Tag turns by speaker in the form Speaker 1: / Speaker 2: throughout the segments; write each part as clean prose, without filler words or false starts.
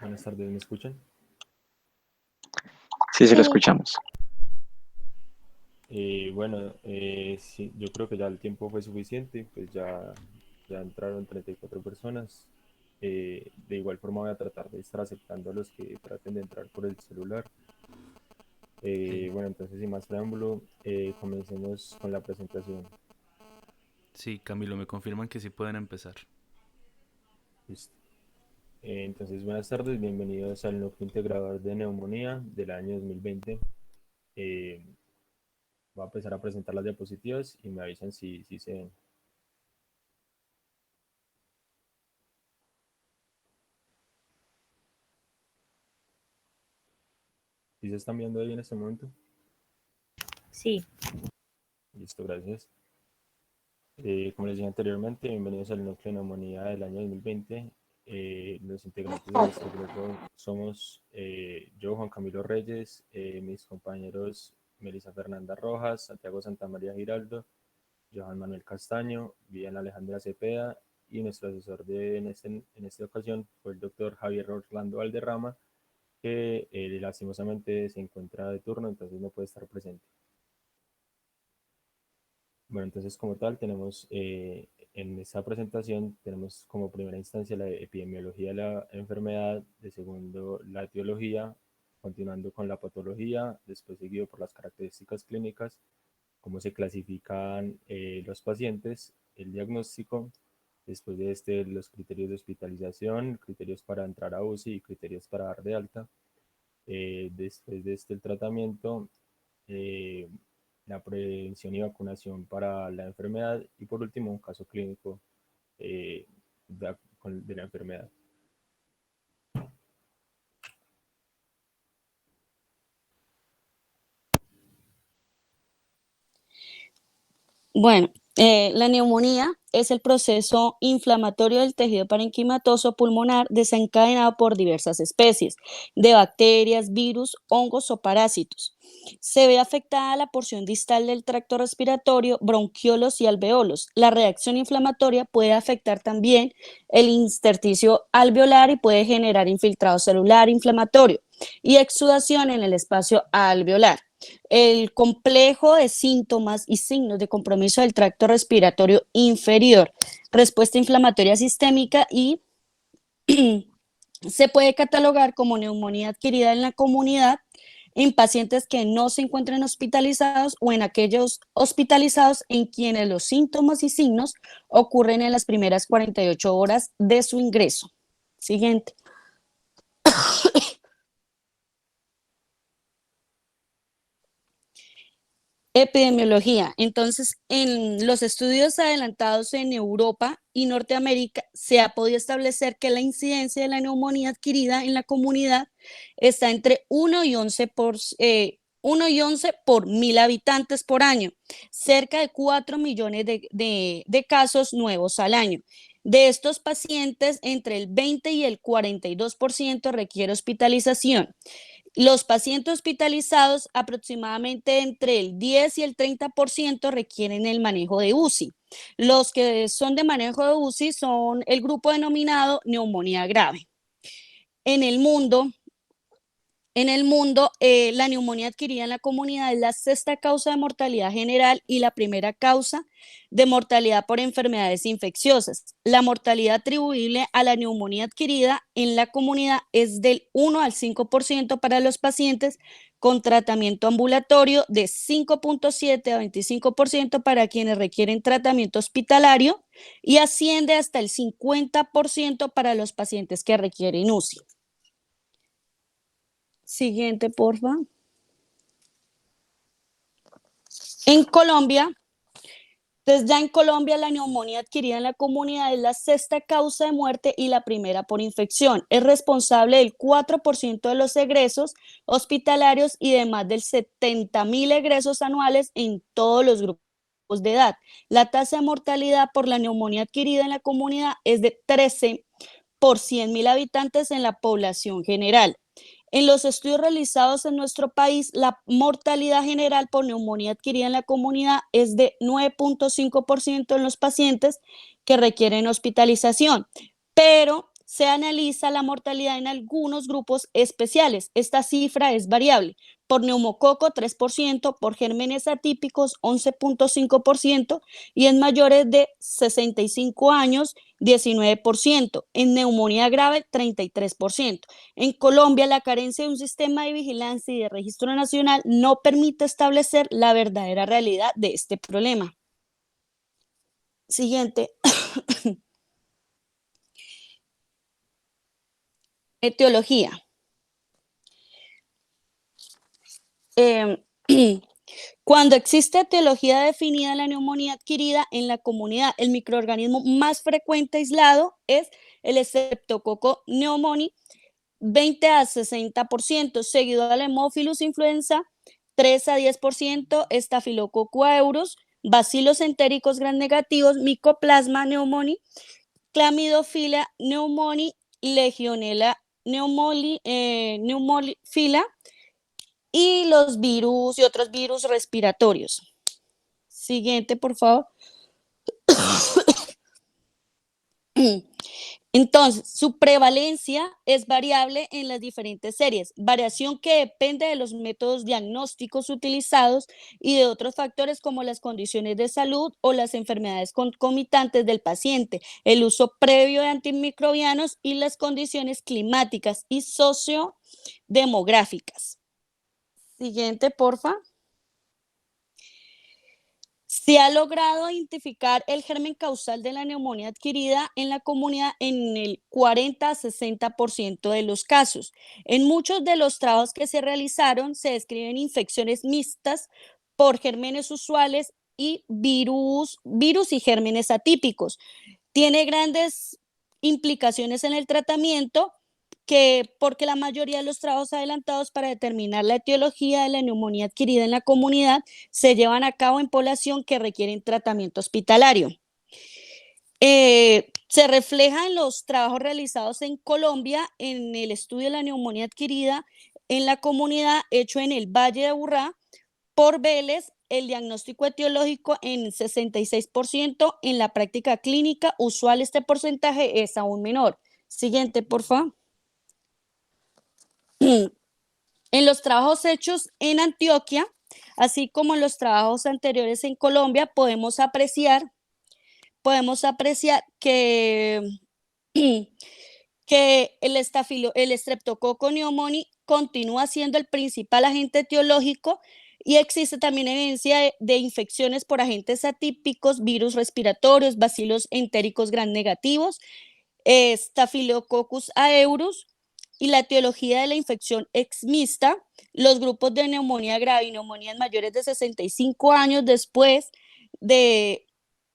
Speaker 1: Buenas tardes, ¿me escuchan?
Speaker 2: Sí, sí lo
Speaker 3: Sí,
Speaker 2: escuchamos.
Speaker 1: Sí, yo creo que ya el tiempo fue suficiente, pues ya entraron 34 personas. De igual forma voy a tratar de estar aceptando a los que traten de entrar por el celular.
Speaker 4: Ok.
Speaker 1: Entonces sin más preámbulo, comencemos con la presentación.
Speaker 4: Sí, Camilo, me confirman que sí pueden empezar.
Speaker 1: Listo. Entonces, buenas tardes, bienvenidos al núcleo integrador de neumonía del año 2020. Eh, Voy a empezar a presentar las diapositivas y me avisan si se ven. ¿Sí se están viendo ahí en este momento?
Speaker 3: sí.
Speaker 1: Listo, gracias. Como les dije anteriormente, bienvenidos al núcleo de neumonía del año 2020. Los integrantes de nuestro grupo somos yo, Juan Camilo Reyes, mis compañeros Melissa Fernanda Rojas, Santiago Santamaría Giraldo, Johan Manuel Castaño, Viviana Alejandra Cepeda y nuestro asesor en esta ocasión fue el doctor Javier Orlando Valderrama, que lastimosamente se encuentra de turno, entonces no puede estar presente. Bueno, entonces como tal tenemos en esta presentación tenemos como primera instancia la epidemiología de la enfermedad, de segundo la etiología, continuando con la patología, después seguido por las características clínicas, cómo se clasifican los pacientes, el diagnóstico, después de este los criterios de hospitalización, criterios para entrar a UCI y criterios para dar de alta. Después de este el tratamiento, eh, la prevención y vacunación para la enfermedad y por último un caso clínico eh, de la enfermedad.
Speaker 3: Bueno, la neumonía es el proceso inflamatorio del tejido parenquimatoso pulmonar desencadenado por diversas especies de bacterias, virus, hongos o parásitos. Se ve afectada la porción distal del tracto respiratorio, bronquiolos y alveolos. La reacción inflamatoria puede afectar también el intersticio alveolar y puede generar infiltrado celular inflamatorio y exudación en el espacio alveolar. El complejo de síntomas y signos de compromiso del tracto respiratorio inferior, respuesta inflamatoria sistémica y se puede catalogar como neumonía adquirida en la comunidad en pacientes que no se encuentran hospitalizados o en aquellos hospitalizados en quienes los síntomas y signos ocurren en las primeras 48 horas de su ingreso. Siguiente. Epidemiología. Entonces, en los estudios adelantados en Europa y Norteamérica, se ha podido establecer que la incidencia de la neumonía adquirida en la comunidad está entre 1 y 11 por 1.000 habitantes por año, cerca de 4 millones de casos nuevos al año. De estos pacientes, entre el 20 y el 42% requiere hospitalización. Los pacientes hospitalizados, aproximadamente entre el 10 y el 30% requieren el manejo de UCI. Los que son de manejo de UCI son el grupo denominado neumonía grave. En el mundo, la neumonía adquirida en la comunidad es la sexta causa de mortalidad general y la primera causa de mortalidad por enfermedades infecciosas. La mortalidad atribuible a la neumonía adquirida en la comunidad es del 1 al 5% para los pacientes con tratamiento ambulatorio, de 5.7 a 25% para quienes requieren tratamiento hospitalario y asciende hasta el 50% para los pacientes que requieren UCI. Siguiente, porfa. En Colombia, entonces ya en Colombia la neumonía adquirida en la comunidad es la sexta causa de muerte y la primera por infección. Es responsable del 4% de los egresos hospitalarios y de más del 70.000 egresos anuales en todos los grupos de edad. La tasa de mortalidad por la neumonía adquirida en la comunidad es de 13 por 100.000 habitantes en la población general. En los estudios realizados en nuestro país, la mortalidad general por neumonía adquirida en la comunidad es de 9.5% en los pacientes que requieren hospitalización, pero se analiza la mortalidad en algunos grupos especiales. Esta cifra es variable. Por neumococo 3%, por gérmenes atípicos 11.5% y en mayores de 65 años 19%, en neumonía grave 33%. En Colombia, la carencia de un sistema de vigilancia y de registro nacional no permite establecer la verdadera realidad de este problema. Siguiente. Etiología. Cuando existe etiología definida de la neumonía adquirida en la comunidad, el microorganismo más frecuente aislado es el Streptococcus pneumoniae, 20 a 60%, seguido del Haemophilus influenza, 3 a 10%, Staphylococcus aureus, bacilos entéricos gram negativos, Mycoplasma pneumoniae, Chlamydophila pneumoniae, Legionella pneumophila y los virus y otros virus respiratorios. Siguiente, por favor. Entonces, su prevalencia es variable en las diferentes series, variación que depende de los métodos diagnósticos utilizados y de otros factores como las condiciones de salud o las enfermedades concomitantes del paciente, el uso previo de antimicrobianos y las condiciones climáticas y sociodemográficas. Siguiente, porfa. Se ha logrado identificar el germen causal de la neumonía adquirida en la comunidad en el 40 a 60% de los casos. En muchos de los trabajos que se realizaron se describen infecciones mixtas por gérmenes usuales y virus y gérmenes atípicos. Tiene grandes implicaciones en el tratamiento porque la mayoría de los trabajos adelantados para determinar la etiología de la neumonía adquirida en la comunidad se llevan a cabo en población que requieren tratamiento hospitalario. Se refleja en los trabajos realizados en Colombia en el estudio de la neumonía adquirida en la comunidad hecho en el Valle de Aburrá por Vélez. El diagnóstico etiológico en 66%, en la práctica clínica usual este porcentaje es aún menor. Siguiente, por favor. En los trabajos hechos en Antioquia, así como en los trabajos anteriores en Colombia, podemos apreciar que, que el Streptococcus pneumoniae continúa siendo el principal agente etiológico y existe también evidencia de infecciones por agentes atípicos, virus respiratorios, bacilos entéricos gram negativos, Staphylococcus aureus, y la etiología de la infección es mixta. Los grupos de neumonía grave y neumonías mayores de 65 años después de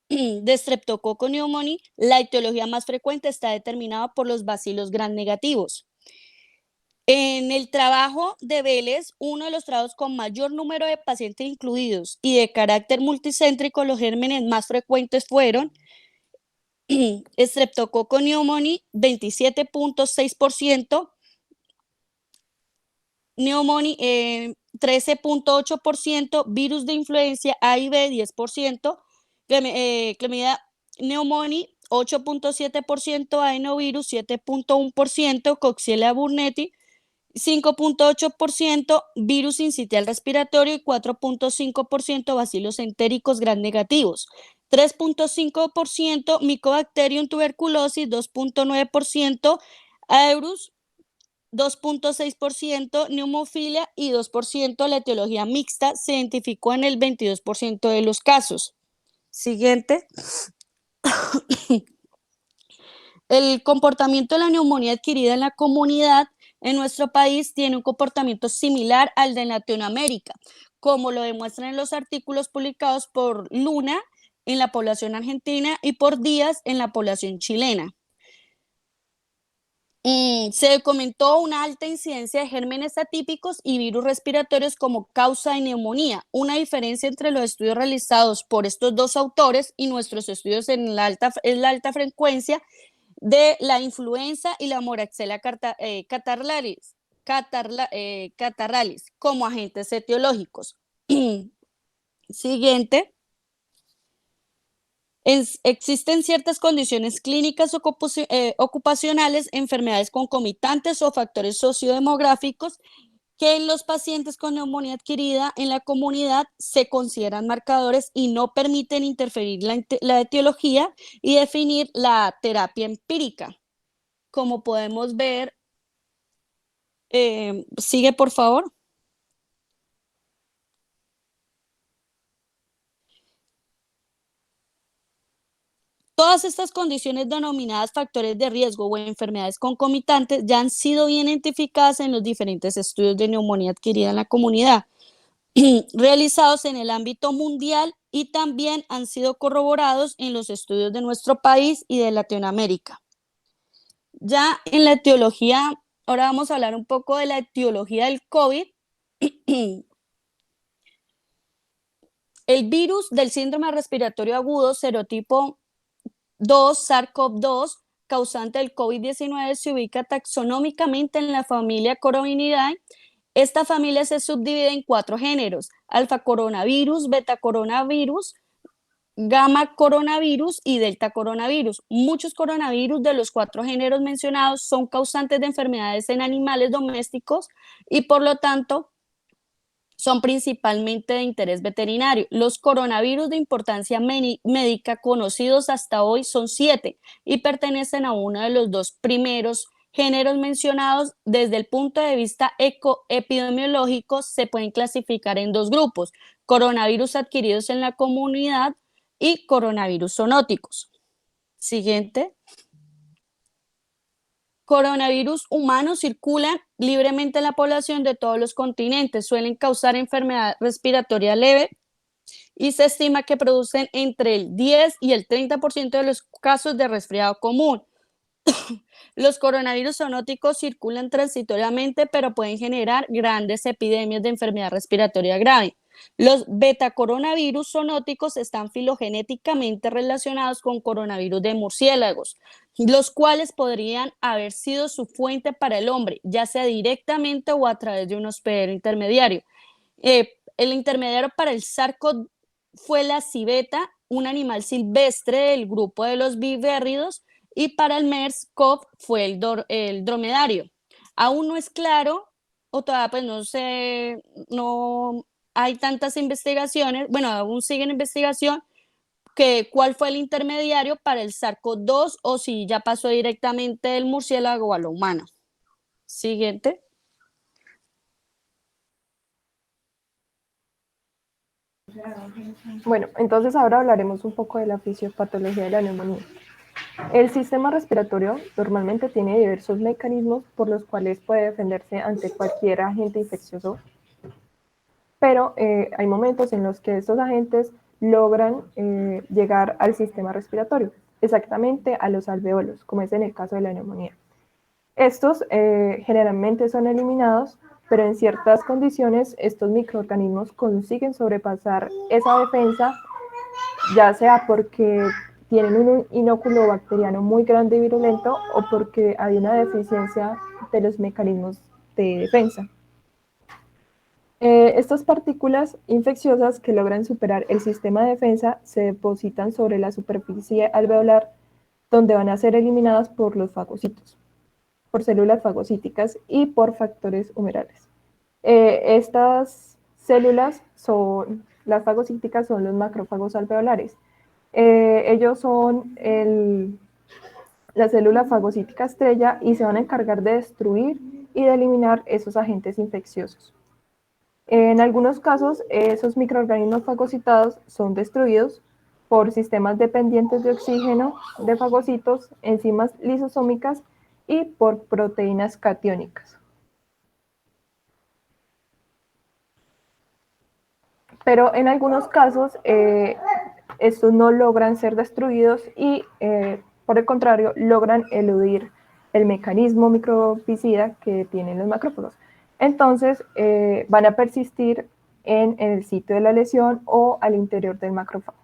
Speaker 3: Streptococcus pneumoniae, la etiología más frecuente está determinada por los bacilos gram negativos. En el trabajo de Vélez, uno de los trabajos con mayor número de pacientes incluidos y de carácter multicéntrico, los gérmenes más frecuentes fueron Streptococcus pneumoniae 27.6%, pneumoniae 13.8%, virus de influencia A y B 10%, Chlamydia pneumoniae 8.7%, adenovirus 7.1%, Coxiella burnetii 5.8%, virus sincitial respiratorio y 4.5% bacilos entéricos gram negativos. 3.5% Mycobacterium tuberculosis, 2.9% Aereus, 2.6% neumofilia y 2% la etiología mixta se identificó en el 22% de los casos. Siguiente. El comportamiento de la neumonía adquirida en la comunidad en nuestro país tiene un comportamiento similar al de Latinoamérica, como lo demuestran en los artículos publicados por Luna en la población argentina y por Díaz en la población chilena. Se documentó una alta incidencia de gérmenes atípicos y virus respiratorios como causa de neumonía. Una diferencia entre los estudios realizados por estos dos autores y nuestros estudios es la alta frecuencia de la influenza y la Moraxella catarrhalis como agentes etiológicos. Siguiente. Existen ciertas condiciones clínicas ocupacionales, enfermedades concomitantes o factores sociodemográficos que en los pacientes con neumonía adquirida en la comunidad se consideran marcadores y no permiten interferir la etiología y definir la terapia empírica. Como podemos ver, sigue por favor. Todas estas condiciones denominadas factores de riesgo o enfermedades concomitantes ya han sido identificadas en los diferentes estudios de neumonía adquirida en la comunidad realizados en el ámbito mundial y también han sido corroborados en los estudios de nuestro país y de Latinoamérica. Ya en la etiología, ahora vamos a hablar un poco de la etiología del COVID. El virus del síndrome respiratorio agudo serotipo 2, SARS-CoV-2, causante del COVID-19, se ubica taxonómicamente en la familia Coronaridae. Esta familia se subdivide en 4 géneros: alfa coronavirus, beta coronavirus, gamma coronavirus y delta coronavirus. Muchos coronavirus de los 4 géneros mencionados son causantes de enfermedades en animales domésticos y por lo tanto son principalmente de interés veterinario. Los coronavirus de importancia médica conocidos hasta hoy son 7 y pertenecen a uno de los 2 primeros géneros mencionados. Desde el punto de vista epidemiológico se pueden clasificar en 2 grupos: coronavirus adquiridos en la comunidad y coronavirus zoonóticos. Siguiente. Coronavirus humanos circulan libremente en la población de todos los continentes, suelen causar enfermedad respiratoria leve y se estima que producen entre el 10 y el 30% de los casos de resfriado común. Los coronavirus zoonóticos circulan transitoriamente, pero pueden generar grandes epidemias de enfermedad respiratoria grave. Los betacoronavirus zoonóticos están filogenéticamente relacionados con coronavirus de murciélagos, los cuales podrían haber sido su fuente para el hombre, ya sea directamente o a través de un hospedero intermediario. El intermediario para el SARS-CoV fue la civeta, un animal silvestre del grupo de los vivérridos, y para el MERS-CoV fue el dromedario. Aún no es claro, o todavía pues no hay tantas investigaciones, bueno, aún sigue en investigación, que cuál fue el intermediario para el SARS-CoV-2 o si ya pasó directamente del murciélago a lo humano. Siguiente.
Speaker 2: Bueno, entonces ahora hablaremos un poco de la fisiopatología de la neumonía. El sistema respiratorio normalmente tiene diversos mecanismos por los cuales puede defenderse ante cualquier agente infeccioso, pero hay momentos en los que estos agentes logran llegar al sistema respiratorio, exactamente a los alveolos, como es en el caso de la neumonía. Estos generalmente son eliminados, pero en ciertas condiciones estos microorganismos consiguen sobrepasar esa defensa, ya sea porque tienen un inóculo bacteriano muy grande y virulento o porque hay una deficiencia de los mecanismos de defensa. Estas partículas infecciosas que logran superar el sistema de defensa se depositan sobre la superficie alveolar, donde van a ser eliminadas por los fagocitos, por células fagocíticas y por factores humerales. Estas células las fagocíticas son los macrófagos alveolares. Ellos son la célula fagocítica estrella y se van a encargar de destruir y de eliminar esos agentes infecciosos. En algunos casos, esos microorganismos fagocitados son destruidos por sistemas dependientes de oxígeno de fagocitos, enzimas lisosómicas y por proteínas catiónicas. Pero en algunos casos, estos no logran ser destruidos y, por el contrario, logran eludir el mecanismo microbicida que tienen los macrófagos. Entonces, van a persistir en el sitio de la lesión o al interior del macrófago.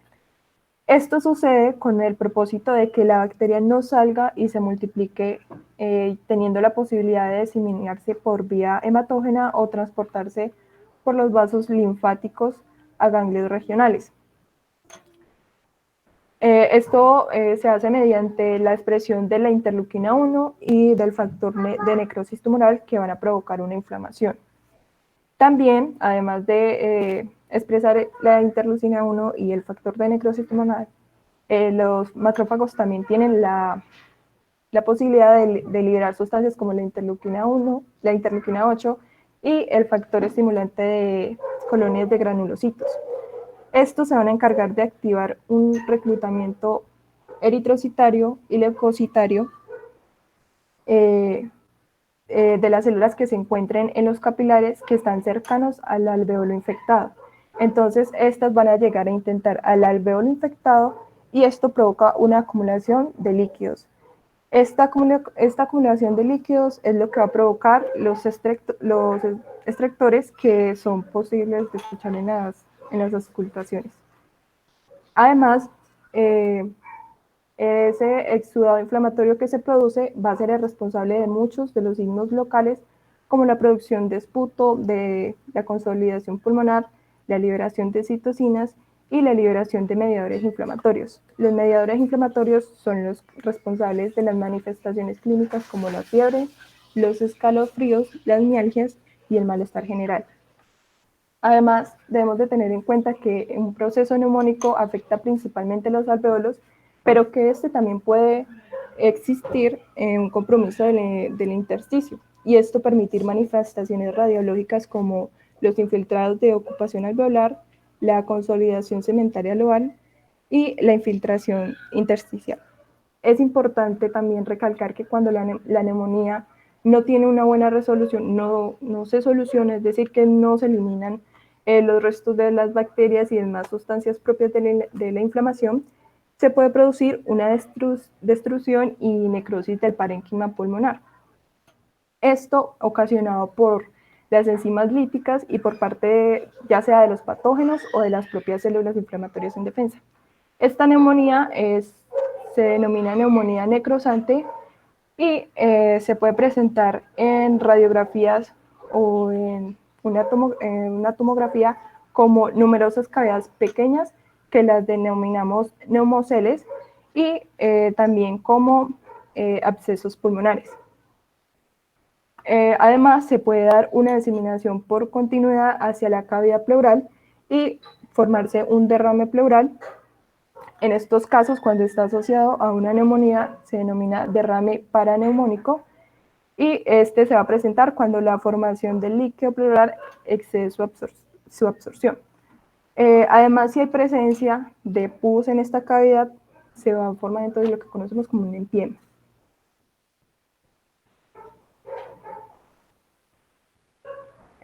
Speaker 2: Esto sucede con el propósito de que la bacteria no salga y se multiplique, teniendo la posibilidad de diseminarse por vía hematógena o transportarse por los vasos linfáticos a ganglios regionales. Esto se hace mediante la expresión de la interleuquina 1 y del factor de necrosis tumoral que van a provocar una inflamación. También, además de expresar la interleucina 1 y el factor de necrosis tumoral, los macrófagos también tienen la posibilidad de liberar sustancias como la interleuquina 1, la interleuquina 8 y el factor estimulante de colonias de granulocitos. Estos se van a encargar de activar un reclutamiento eritrocitario y leucocitario de las células que se encuentren en los capilares que están cercanos al alvéolo infectado. Entonces, estas van a llegar a intentar al alvéolo infectado y esto provoca una acumulación de líquidos. Esta acumulación de líquidos es lo que va a provocar los extractores que son posibles de escuchar en las auscultaciones. Además, ese exudado inflamatorio que se produce va a ser el responsable de muchos de los signos locales, como la producción de esputo, de la consolidación pulmonar, la liberación de citocinas y la liberación de mediadores inflamatorios. Los mediadores inflamatorios son los responsables de las manifestaciones clínicas como la fiebre, los escalofríos, las mialgias y el malestar general. Además, debemos de tener en cuenta que un proceso neumónico afecta principalmente los alvéolos, pero que este también puede existir en un compromiso del intersticio, y esto permitir manifestaciones radiológicas como los infiltrados de ocupación alveolar, la consolidación cementaria lobar y la infiltración intersticial. Es importante también recalcar que cuando la neumonía no tiene una buena resolución, no se soluciona, es decir, que no se eliminan los restos de las bacterias y demás sustancias propias de la inflamación, se puede producir una destrucción y necrosis del parénquima pulmonar. Esto ocasionado por las enzimas líticas y por parte ya sea de los patógenos o de las propias células inflamatorias en defensa. Esta neumonía se denomina neumonía necrosante y se puede presentar en radiografías o en una tomografía como numerosas cavidades pequeñas que las denominamos neumoceles y también como abscesos pulmonares. Además, se puede dar una diseminación por continuidad hacia la cavidad pleural y formarse un derrame pleural. En estos casos, cuando está asociado a una neumonía, se denomina derrame paraneumónico y este se va a presentar cuando la formación del líquido pleural excede su absorción. Además, si hay presencia de pus en esta cavidad, se va a formar entonces lo que conocemos como un empiema.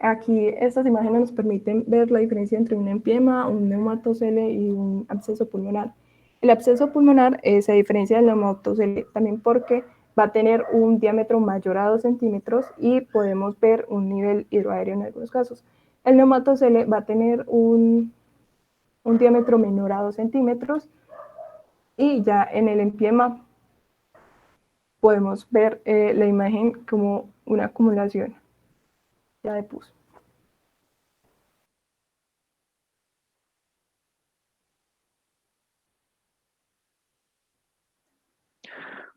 Speaker 2: Aquí estas imágenes nos permiten ver la diferencia entre un empiema, un neumatocele y un absceso pulmonar. El absceso pulmonar se diferencia del neumatocele también porque va a tener un diámetro mayor a 2 centímetros y podemos ver un nivel hidroaéreo en algunos casos. El neumatocele va a tener un diámetro menor a 2 centímetros y ya en el empiema podemos ver la imagen como una acumulación ya de pus.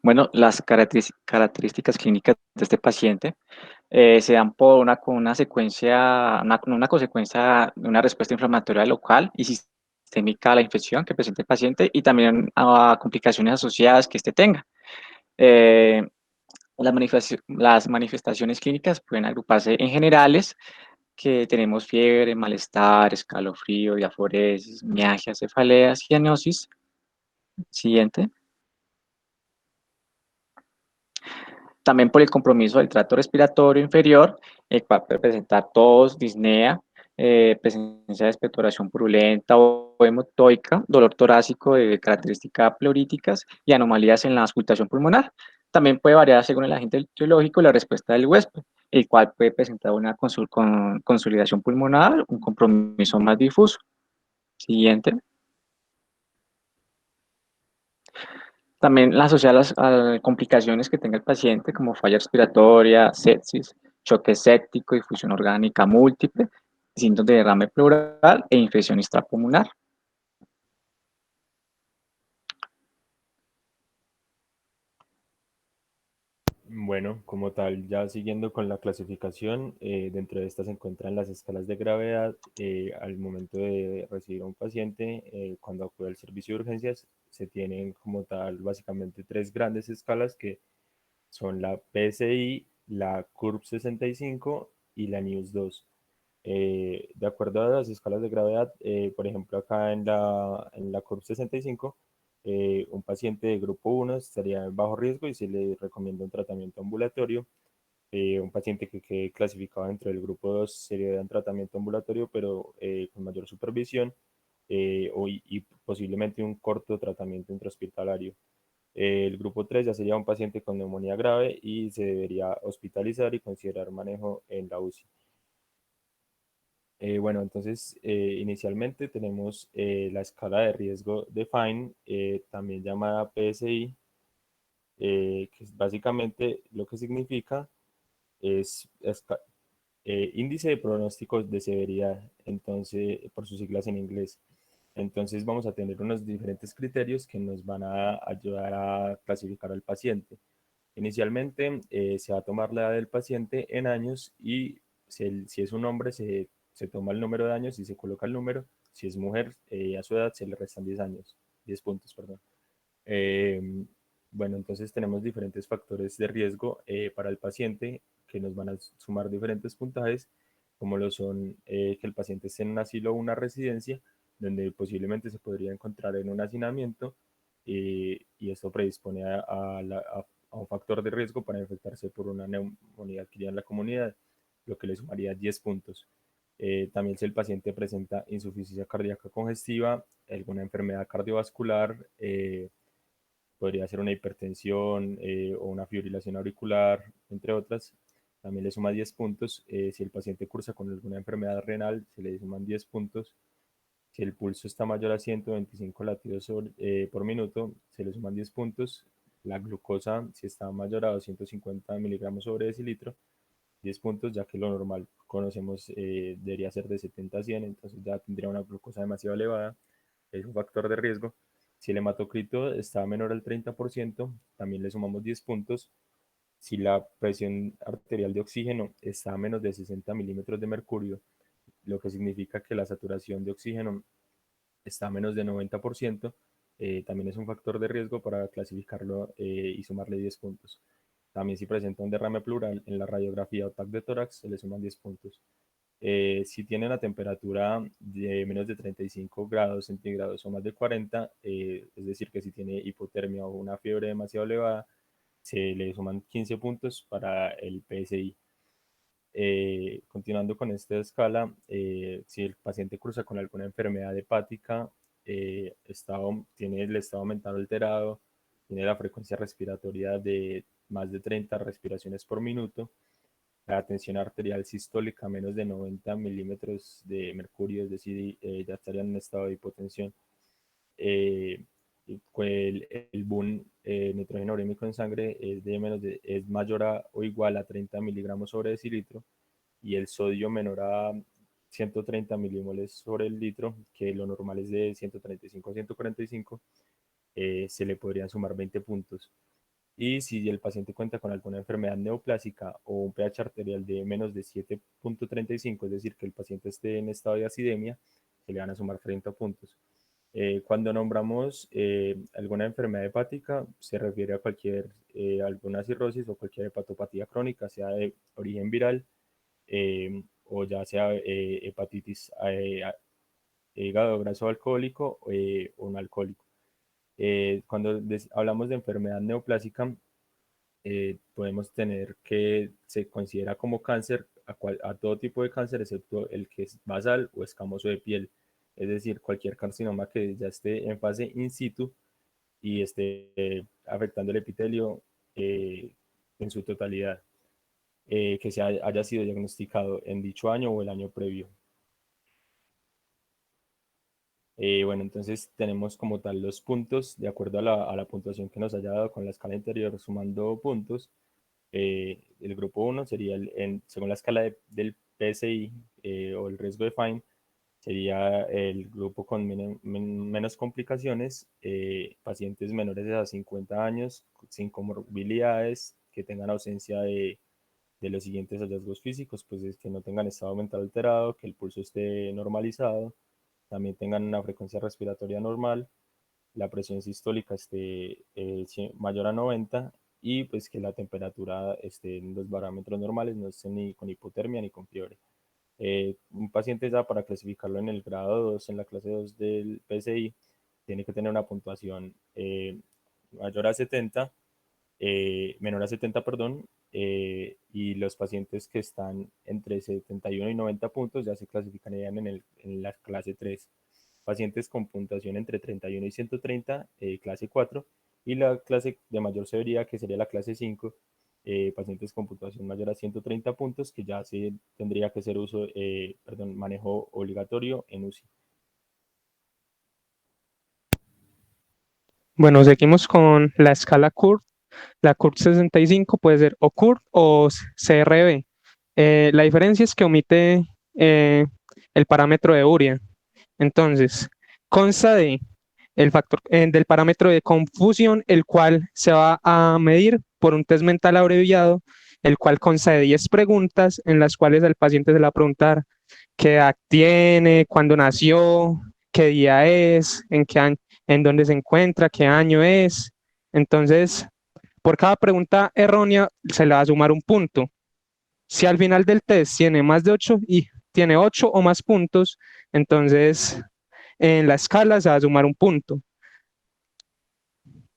Speaker 5: Bueno, las características clínicas de este paciente se dan por una secuencia, una consecuencia de una respuesta inflamatoria local y sistémica a la infección que presenta el paciente y también a complicaciones asociadas que éste tenga. Las manifestaciones clínicas pueden agruparse en generales, que tenemos fiebre, malestar, escalofrío, diaforesis, mialgia, cefaleas, cianosis. Siguiente. También por el compromiso del tracto respiratorio inferior, el cual puede presentar tos, disnea, presencia de expectoración purulenta o hemotoica, dolor torácico de características pleuríticas y anomalías en la auscultación pulmonar. También puede variar según el agente etiológico la respuesta del huésped, el cual puede presentar una consolidación pulmonar, un compromiso más difuso. Siguiente. También las asociadas a complicaciones que tenga el paciente, como falla respiratoria, sepsis, choque séptico, difusión orgánica múltiple, síntomas de derrame pleural e infección extrapulmonar.
Speaker 1: Bueno, como tal, ya siguiendo con la clasificación, dentro de estas se encuentran las escalas de gravedad. Al momento de recibir a un paciente, cuando acude al servicio de urgencias, se tienen como tal básicamente tres grandes escalas que son la PSI, la CURB 65 y la NIUS 2. De acuerdo a las escalas de gravedad, por ejemplo, acá en la CURB 65, un paciente de grupo 1 estaría en bajo riesgo y se le recomienda un tratamiento ambulatorio. Un paciente que quede clasificado dentro del grupo 2 sería un tratamiento ambulatorio, pero con mayor supervisión y posiblemente un corto tratamiento intrahospitalario. El grupo 3 ya sería un paciente con neumonía grave y se debería hospitalizar y considerar manejo en la UCI. Bueno, entonces inicialmente tenemos la escala de riesgo de Fine, también llamada PSI, que es básicamente lo que significa es índice de pronósticos de severidad, entonces, por sus siglas en inglés. Entonces vamos a tener unos diferentes criterios que nos van a ayudar a clasificar al paciente. Inicialmente se va a tomar la edad del paciente en años y si es un hombre se toma el número de años y se coloca el número. Si es mujer, a su edad se le restan 10 años, 10 puntos, perdón. Eh, bueno, entonces tenemos diferentes factores de riesgo para el paciente que nos van a sumar diferentes puntajes, como lo son que el paciente esté en un asilo o una residencia, donde posiblemente se podría encontrar en un hacinamiento y esto predispone a un factor de riesgo para infectarse por una neumonía adquirida en la comunidad, lo que le sumaría 10 puntos. También si el paciente presenta insuficiencia cardíaca congestiva, alguna enfermedad cardiovascular, podría ser una hipertensión o una fibrilación auricular, entre otras. También le suma 10 puntos. Si el paciente cursa con alguna enfermedad renal, se le suman 10 puntos. Si el pulso está mayor a 125 latidos por minuto, se le suman 10 puntos. La glucosa, si está mayor a 250 miligramos sobre decilitro, 10 puntos, ya que lo normal conocemos debería ser de 70 a 100, entonces ya tendría una glucosa demasiado elevada, es un factor de riesgo. Si el hematocrito está menor al 30%, también le sumamos 10 puntos. Si la presión arterial de oxígeno está a menos de 60 milímetros de mercurio, lo que significa que la saturación de oxígeno está a menos de 90%, también es un factor de riesgo para clasificarlo y sumarle 10 puntos. También si presenta un derrame pleural en la radiografía o TAC de tórax, se le suman 10 puntos. Si tiene una temperatura de menos de 35 grados centígrados o más de 40, es decir, que si tiene hipotermia o una fiebre demasiado elevada, se le suman 15 puntos para el PSI. Continuando con esta escala, si el paciente cruza con alguna enfermedad hepática, tiene el estado mental alterado, tiene la frecuencia respiratoria de más de 30 respiraciones por minuto, la tensión arterial sistólica menos de 90 milímetros de mercurio, es decir, ya estaría en un estado de hipotensión. Eh, el BUN, nitrógeno urémico en sangre, es mayor o igual a 30 miligramos sobre decilitro y el sodio menor a 130 milimoles sobre el litro, que lo normal es de 135 a 145, se le podrían sumar 20 puntos. Y si el paciente cuenta con alguna enfermedad neoplásica o un pH arterial de menos de 7.35, es decir, que el paciente esté en estado de acidemia, se le van a sumar 30 puntos. Cuando nombramos alguna enfermedad hepática, se refiere a alguna cirrosis o cualquier hepatopatía crónica, sea de origen viral o ya sea hepatitis, hígado graso alcohólico o no alcohólico. Cuando hablamos de enfermedad neoplásica, podemos tener que se considera como cáncer a todo tipo de cáncer, excepto el que es basal o escamoso de piel, es decir, cualquier carcinoma que ya esté en fase in situ y esté afectando el epitelio en su totalidad, que haya sido diagnosticado en dicho año o el año previo. Bueno, entonces tenemos como tal los puntos de acuerdo a la puntuación que nos haya dado con la escala anterior, sumando puntos. El grupo 1 sería, según la escala del PSI o el riesgo de Fine, sería el grupo con menos complicaciones, pacientes menores de 50 años, sin comorbilidades, que tengan ausencia de los siguientes hallazgos físicos, pues es que no tengan estado mental alterado, que el pulso esté normalizado, también tengan una frecuencia respiratoria normal, la presión sistólica esté mayor a 90 y pues que la temperatura esté en los parámetros normales, no esté ni con hipotermia ni con fiebre. Un paciente ya para clasificarlo en el grado 2, en la clase 2 del PCI, tiene que tener una puntuación mayor a 70, menor a 70, perdón, y los pacientes que están entre 71 y 90 puntos ya se clasificarían en la clase 3. Pacientes con puntuación entre 31 y 130, clase 4, y la clase de mayor severidad, que sería la clase 5, pacientes con puntuación mayor a 130 puntos, que ya se tendría que ser manejo obligatorio en UCI.
Speaker 6: Bueno, seguimos con la escala CURT. La CURT 65 puede ser o CURT o CRB. La diferencia es que omite el parámetro de urea. Entonces, consta de del parámetro de confusión, el cual se va a medir por un test mental abreviado, el cual consta de 10 preguntas en las cuales al paciente se le va a preguntar qué edad tiene, cuándo nació, qué día es, en dónde se encuentra, qué año es. Entonces, por cada pregunta errónea se le va a sumar un punto. Si al final del test tiene más de 8 y tiene 8 o más puntos, entonces en la escala se va a sumar un punto.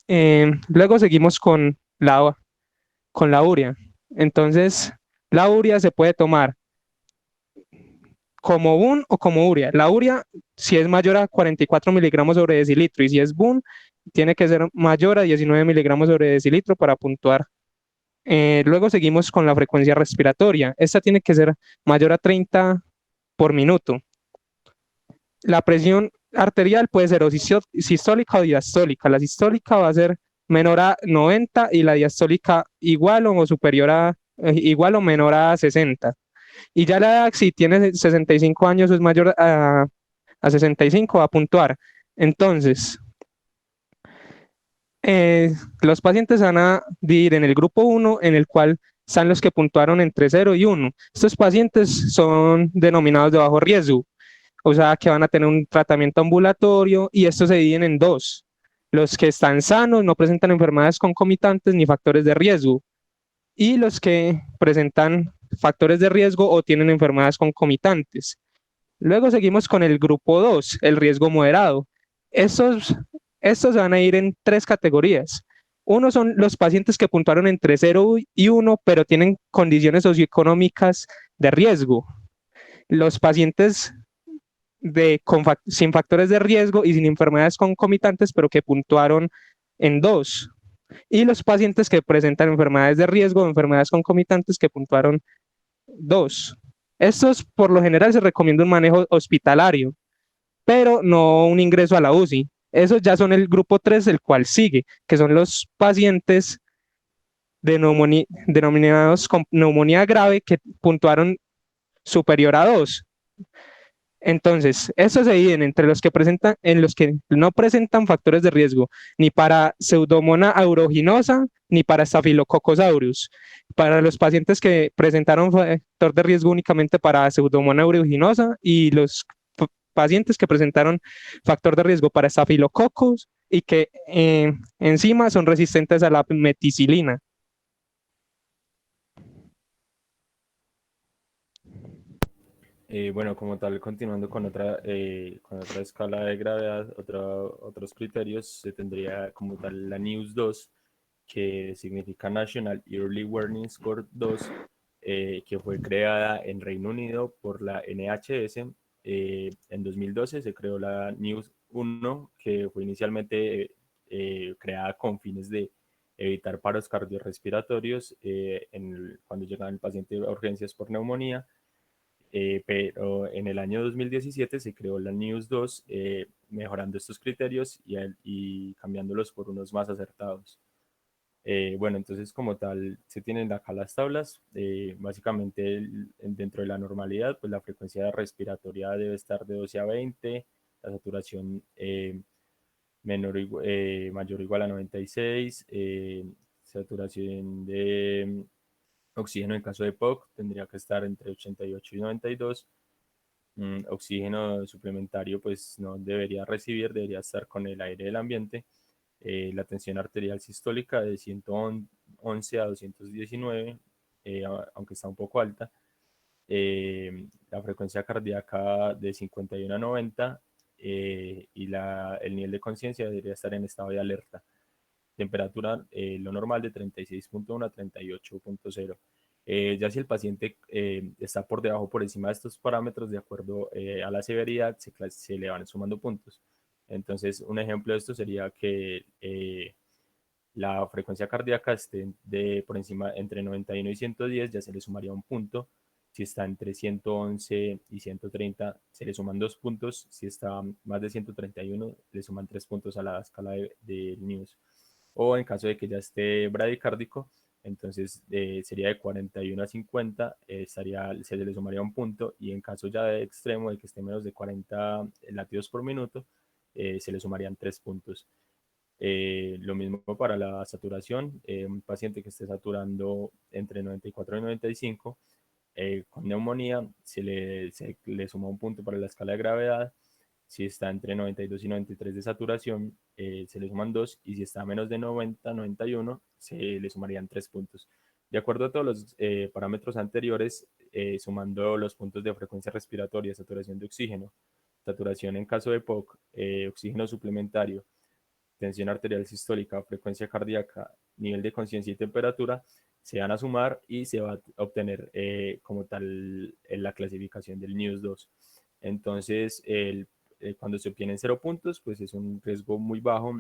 Speaker 6: Luego seguimos con la urea. Entonces, la urea se puede tomar como BUN o como urea. La urea, si es mayor a 44 miligramos sobre decilitro, y si es BUN, tiene que ser mayor a 19 miligramos sobre decilitro para puntuar. Luego seguimos con la frecuencia respiratoria. Esta tiene que ser mayor a 30 por minuto. La presión arterial puede ser o sistólica o diastólica. La sistólica va a ser menor a 90 y la diastólica igual o superior igual o menor a 60. Y ya la edad, si tiene 65 años o es mayor a 65, va a puntuar. Entonces, los pacientes van a dividir en el grupo 1, en el cual están los que puntuaron entre 0 y 1. Estos pacientes son denominados de bajo riesgo, o sea que van a tener un tratamiento ambulatorio, y estos se dividen en dos: los que están sanos, no presentan enfermedades concomitantes ni factores de riesgo, y los que presentan factores de riesgo o tienen enfermedades concomitantes. Luego seguimos con el grupo 2, el riesgo moderado. Estos van a ir en tres categorías. Uno son los pacientes que puntuaron entre 0 y 1, pero tienen condiciones socioeconómicas de riesgo. Los pacientes sin factores de riesgo y sin enfermedades concomitantes, pero que puntuaron en 2. Y los pacientes que presentan enfermedades de riesgo o enfermedades concomitantes que puntuaron 2. Estos, por lo general, se recomienda un manejo hospitalario, pero no un ingreso a la UCI. Esos ya son el grupo 3, el cual sigue, que son los pacientes denominados con neumonía grave que puntuaron superior a 2. Entonces, estos se dividen entre en los que no presentan factores de riesgo ni para Pseudomonas aeruginosa ni para Staphylococcus aureus. Para los pacientes que presentaron factor de riesgo únicamente para Pseudomonas aeruginosa, y los pacientes que presentaron factor de riesgo para Staphylococcus y que encima son resistentes a la meticilina.
Speaker 1: Bueno, como tal, continuando con otra escala de gravedad, otros criterios, se tendría como tal la NEWS 2, que significa National Early Warning Score 2, que fue creada en Reino Unido por la NHS. En 2012 se creó la NEWS 1, que fue inicialmente creada con fines de evitar paros cardiorrespiratorios cuando llegaba el paciente a urgencias por neumonía. Pero en el año 2017 se creó la NEWS 2, mejorando estos criterios y cambiándolos por unos más acertados. Bueno, entonces como tal se tienen acá las tablas. Básicamente dentro de la normalidad, pues la frecuencia respiratoria debe estar de 12 a 20, la saturación mayor o igual a 96, Saturación de oxígeno en caso de POC tendría que estar entre 88 y 92. Oxígeno suplementario pues no debería recibir, debería estar con el aire del ambiente. La tensión arterial sistólica de 111 a 219, aunque está un poco alta. La frecuencia cardíaca de 51 a 90 y el nivel de conciencia debería estar en estado de alerta. Temperatura, lo normal de 36.1 a 38.0. Ya si el paciente está por debajo o por encima de estos parámetros, de acuerdo a la severidad, se le van sumando puntos. Entonces, un ejemplo de esto sería que la frecuencia cardíaca esté por encima entre 91 y 110, ya se le sumaría un punto. Si está entre 111 y 130, se le suman 2 puntos. Si está más de 131, le suman 3 puntos a la escala de News. O en caso de que ya esté bradicárdico, entonces sería de 41 a 50, se le sumaría un punto. Y en caso ya de extremo, de que esté menos de 40 latidos por minuto, se le sumarían 3 puntos. Lo mismo para la saturación. Un paciente que esté saturando entre 94 y 95 con neumonía se le suma un punto para la escala de gravedad. Si está entre 92 y 93 de saturación, se le suman 2, y si está a menos de 90, 91, se le sumarían 3 puntos. De acuerdo a todos los parámetros anteriores, sumando los puntos de frecuencia respiratoria, saturación de oxígeno, saturación en caso de POC, oxígeno suplementario, tensión arterial sistólica, frecuencia cardíaca, nivel de conciencia y temperatura, se van a sumar y se va a obtener como tal la clasificación del NEWS 2. Entonces, cuando se obtienen 0 puntos, pues es un riesgo muy bajo.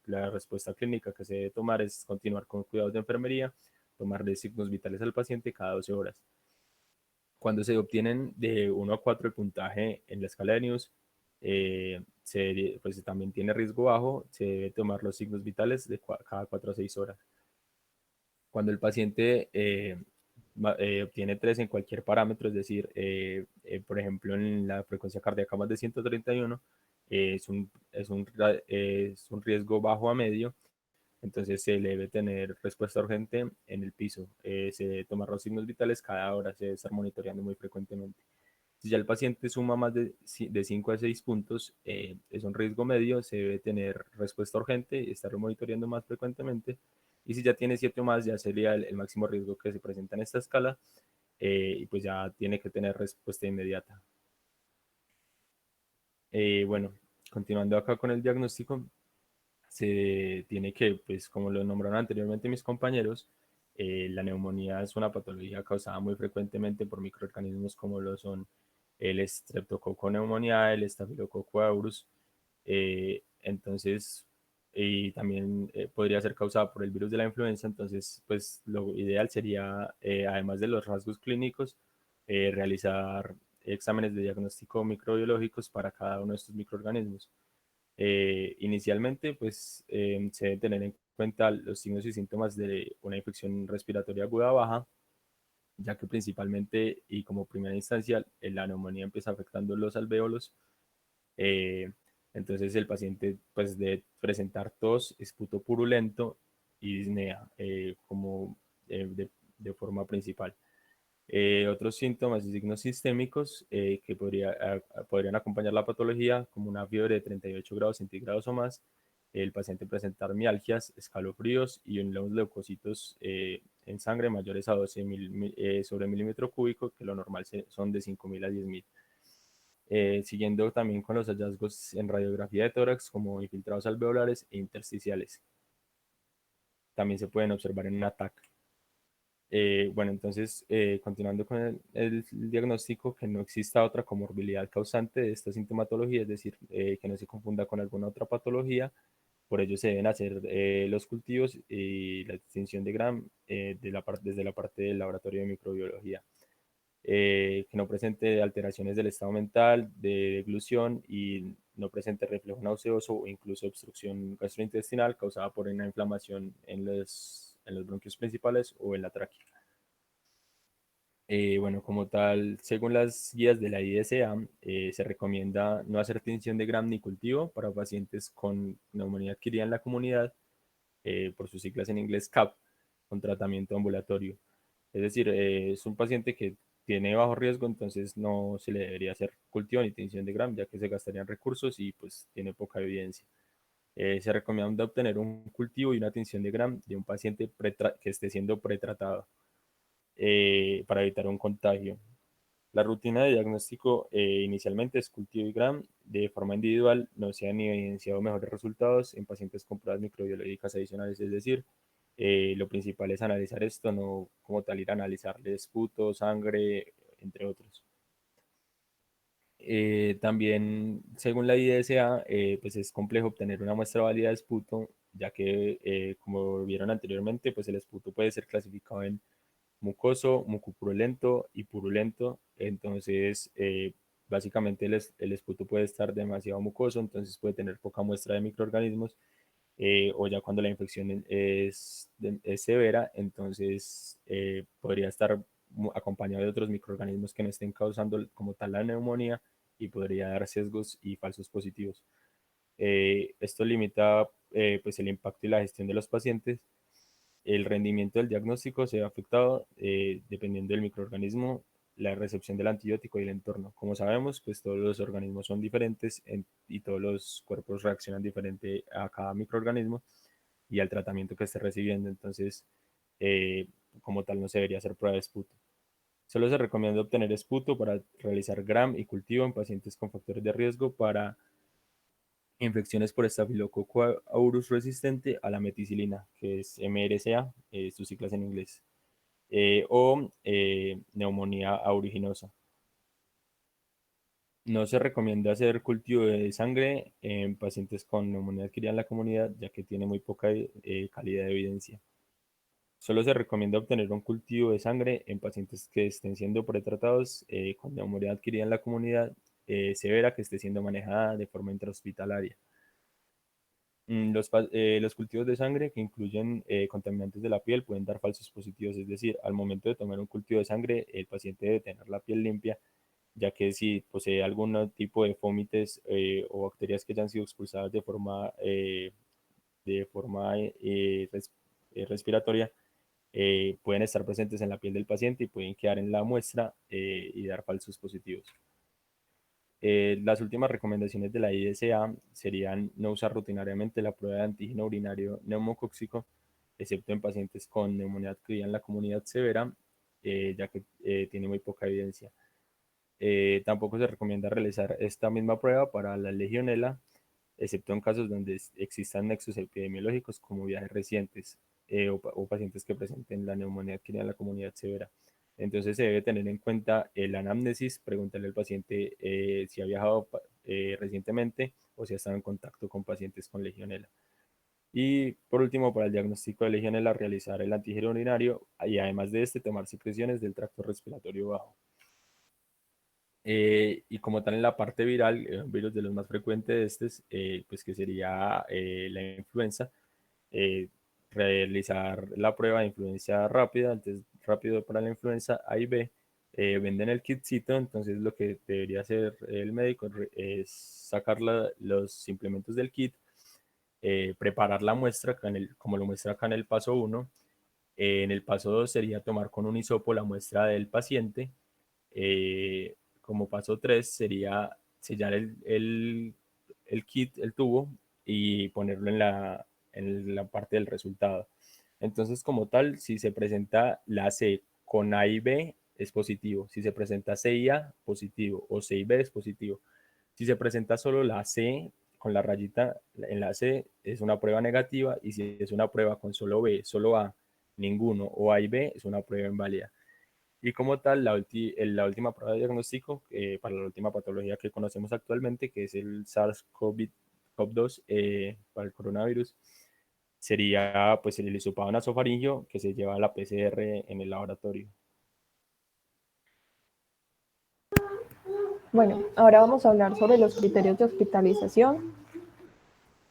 Speaker 1: La respuesta clínica que se debe tomar es continuar con cuidados de enfermería, tomarle signos vitales al paciente cada 12 horas. Cuando se obtienen de 1 a 4 el puntaje en la escala de News, pues también tiene riesgo bajo, se debe tomar los signos vitales de cada 4 a 6 horas. Cuando el paciente obtiene 3 en cualquier parámetro, es decir, por ejemplo, en la frecuencia cardíaca más de 131, es un riesgo bajo a medio. Entonces se le debe tener respuesta urgente en el piso. Se debe tomar los signos vitales cada hora, se debe estar monitoreando muy frecuentemente. Si ya el paciente suma más de 5 a 6 puntos, es un riesgo medio, se debe tener respuesta urgente y estarlo monitoreando más frecuentemente. Y si ya tiene 7 o más, ya sería el máximo riesgo que se presenta en esta escala, y pues ya tiene que tener respuesta inmediata. Bueno, continuando acá con el diagnóstico, se tiene que, pues como lo nombraron anteriormente mis compañeros, la neumonía es una patología causada muy frecuentemente por microorganismos como lo son el Streptococcus pneumoniae, el Staphylococcus aureus. Entonces, y también podría ser causada por el virus de la influenza. Entonces, pues lo ideal sería, además de los rasgos clínicos, realizar exámenes de diagnóstico microbiológicos para cada uno de estos microorganismos. Inicialmente, pues se deben tener en cuenta los signos y síntomas de una infección respiratoria aguda baja, ya que principalmente y como primera instancia la neumonía empieza afectando los alvéolos. Eh, entonces el paciente pues debe presentar tos, esputo purulento y disnea como de forma principal. Otros síntomas y signos sistémicos que podrían acompañar la patología, como una fiebre de 38 grados centígrados o más, el paciente presentar mialgias, escalofríos y unos leucocitos en sangre mayores a 12.000 sobre milímetro cúbico, que lo normal son de 5.000 a 10.000. Siguiendo también con los hallazgos en radiografía de tórax, como infiltrados alveolares e intersticiales. También se pueden observar en un ataque. Bueno, entonces, continuando con el diagnóstico, que no exista otra comorbilidad causante de esta sintomatología, es decir, que no se confunda con alguna otra patología. Por ello se deben hacer los cultivos y la distinción de Gram desde la parte del laboratorio de microbiología. Que no presente alteraciones del estado mental, de deglución, y no presente reflejo nauseoso o incluso obstrucción gastrointestinal causada por una inflamación en los bronquios principales o en la tráquea. Bueno, como tal, según las guías de la IDSA, se recomienda no hacer tinción de Gram ni cultivo para pacientes con neumonía adquirida en la comunidad. por sus siglas en inglés CAP, con tratamiento ambulatorio. Es decir, es un paciente que tiene bajo riesgo, entonces no se le debería hacer cultivo ni tinción de Gram, ya que se gastarían recursos y pues tiene poca evidencia. Se recomienda obtener un cultivo y una tinción de Gram de un paciente que esté siendo pretratado para evitar un contagio. La rutina de diagnóstico inicialmente es cultivo y Gram. De forma individual no se han evidenciado mejores resultados en pacientes con pruebas microbiológicas adicionales, es decir, lo principal es analizar esto, no como tal ir a analizarle esputo, sangre, entre otros. También, según la IDSA, pues es complejo obtener una muestra válida de esputo, ya que, como vieron anteriormente, pues el esputo puede ser clasificado en mucoso, mucopurulento y purulento. Entonces, básicamente el esputo puede estar demasiado mucoso, entonces puede tener poca muestra de microorganismos, o ya cuando la infección es severa, entonces podría estar acompañado de otros microorganismos que no estén causando como tal la neumonía y podría dar sesgos y falsos positivos. Esto limita pues el impacto y la gestión de los pacientes. El rendimiento del diagnóstico se ve afectado dependiendo del microorganismo, la recepción del antibiótico y el entorno. Como sabemos, pues todos los organismos son diferentes y todos los cuerpos reaccionan diferente a cada microorganismo y al tratamiento que esté recibiendo. Entonces, eh, como tal, no se debería hacer prueba de esputo. Solo se recomienda obtener esputo para realizar Gram y cultivo en pacientes con factores de riesgo para infecciones por Staphylococcus aureus resistente a la meticilina, que es MRSA, sus siglas en inglés, o neumonía aeruginosa. No se recomienda hacer cultivo de sangre en pacientes con neumonía adquirida en la comunidad, ya que tiene muy poca calidad de evidencia. Solo se recomienda obtener un cultivo de sangre en pacientes que estén siendo pretratados con neumonía adquirida en la comunidad severa que esté siendo manejada de forma intrahospitalaria. Los cultivos de sangre que incluyen contaminantes de la piel pueden dar falsos positivos, es decir, al momento de tomar un cultivo de sangre, el paciente debe tener la piel limpia, ya que si posee algún tipo de fómites o bacterias que hayan sido expulsadas de forma respiratoria, pueden estar presentes en la piel del paciente y pueden quedar en la muestra y dar falsos positivos. Las últimas recomendaciones de la IDSA serían no usar rutinariamente la prueba de antígeno urinario neumocóxico, excepto en pacientes con neumonía adquirida en la comunidad severa, ya que tiene muy poca evidencia. Tampoco se recomienda realizar esta misma prueba para la legionela, excepto en casos donde existan nexos epidemiológicos como viajes recientes o pacientes que presenten la neumonía adquirida en la comunidad severa. Entonces se debe tener en cuenta el anamnesis, preguntarle al paciente si ha viajado recientemente o si ha estado en contacto con pacientes con legionela. Y por último, para el diagnóstico de legionela, realizar el antígeno urinario y además de este, tomar secreciones del tracto respiratorio bajo. Y como tal en la parte viral, un virus de los más frecuentes de estos, pues que sería la influenza, realizar la prueba de influencia rápida, antes rápido para la influenza A y B, venden el kitcito, entonces lo que debería hacer el médico es sacar los implementos del kit, preparar la muestra, como lo muestra acá en el paso 1. En el paso 2 sería tomar con un hisopo la muestra del paciente. Como paso 3 sería sellar el kit, el tubo, y ponerlo en la parte del resultado. Entonces, como tal, si se presenta la C con A y B, es positivo. Si se presenta C y A, positivo. O C y B, es positivo. Si se presenta solo la C con la rayita en la C, es una prueba negativa. Y si es una prueba con solo B, solo A, ninguno, o A y B, es una prueba inválida. Y como tal, la última prueba de diagnóstico para la última patología que conocemos actualmente, que es el SARS-CoV-2 para el coronavirus, sería pues el hisopado nasofaringeo que se lleva a la PCR en el laboratorio.
Speaker 2: Bueno, ahora vamos a hablar sobre los criterios de hospitalización.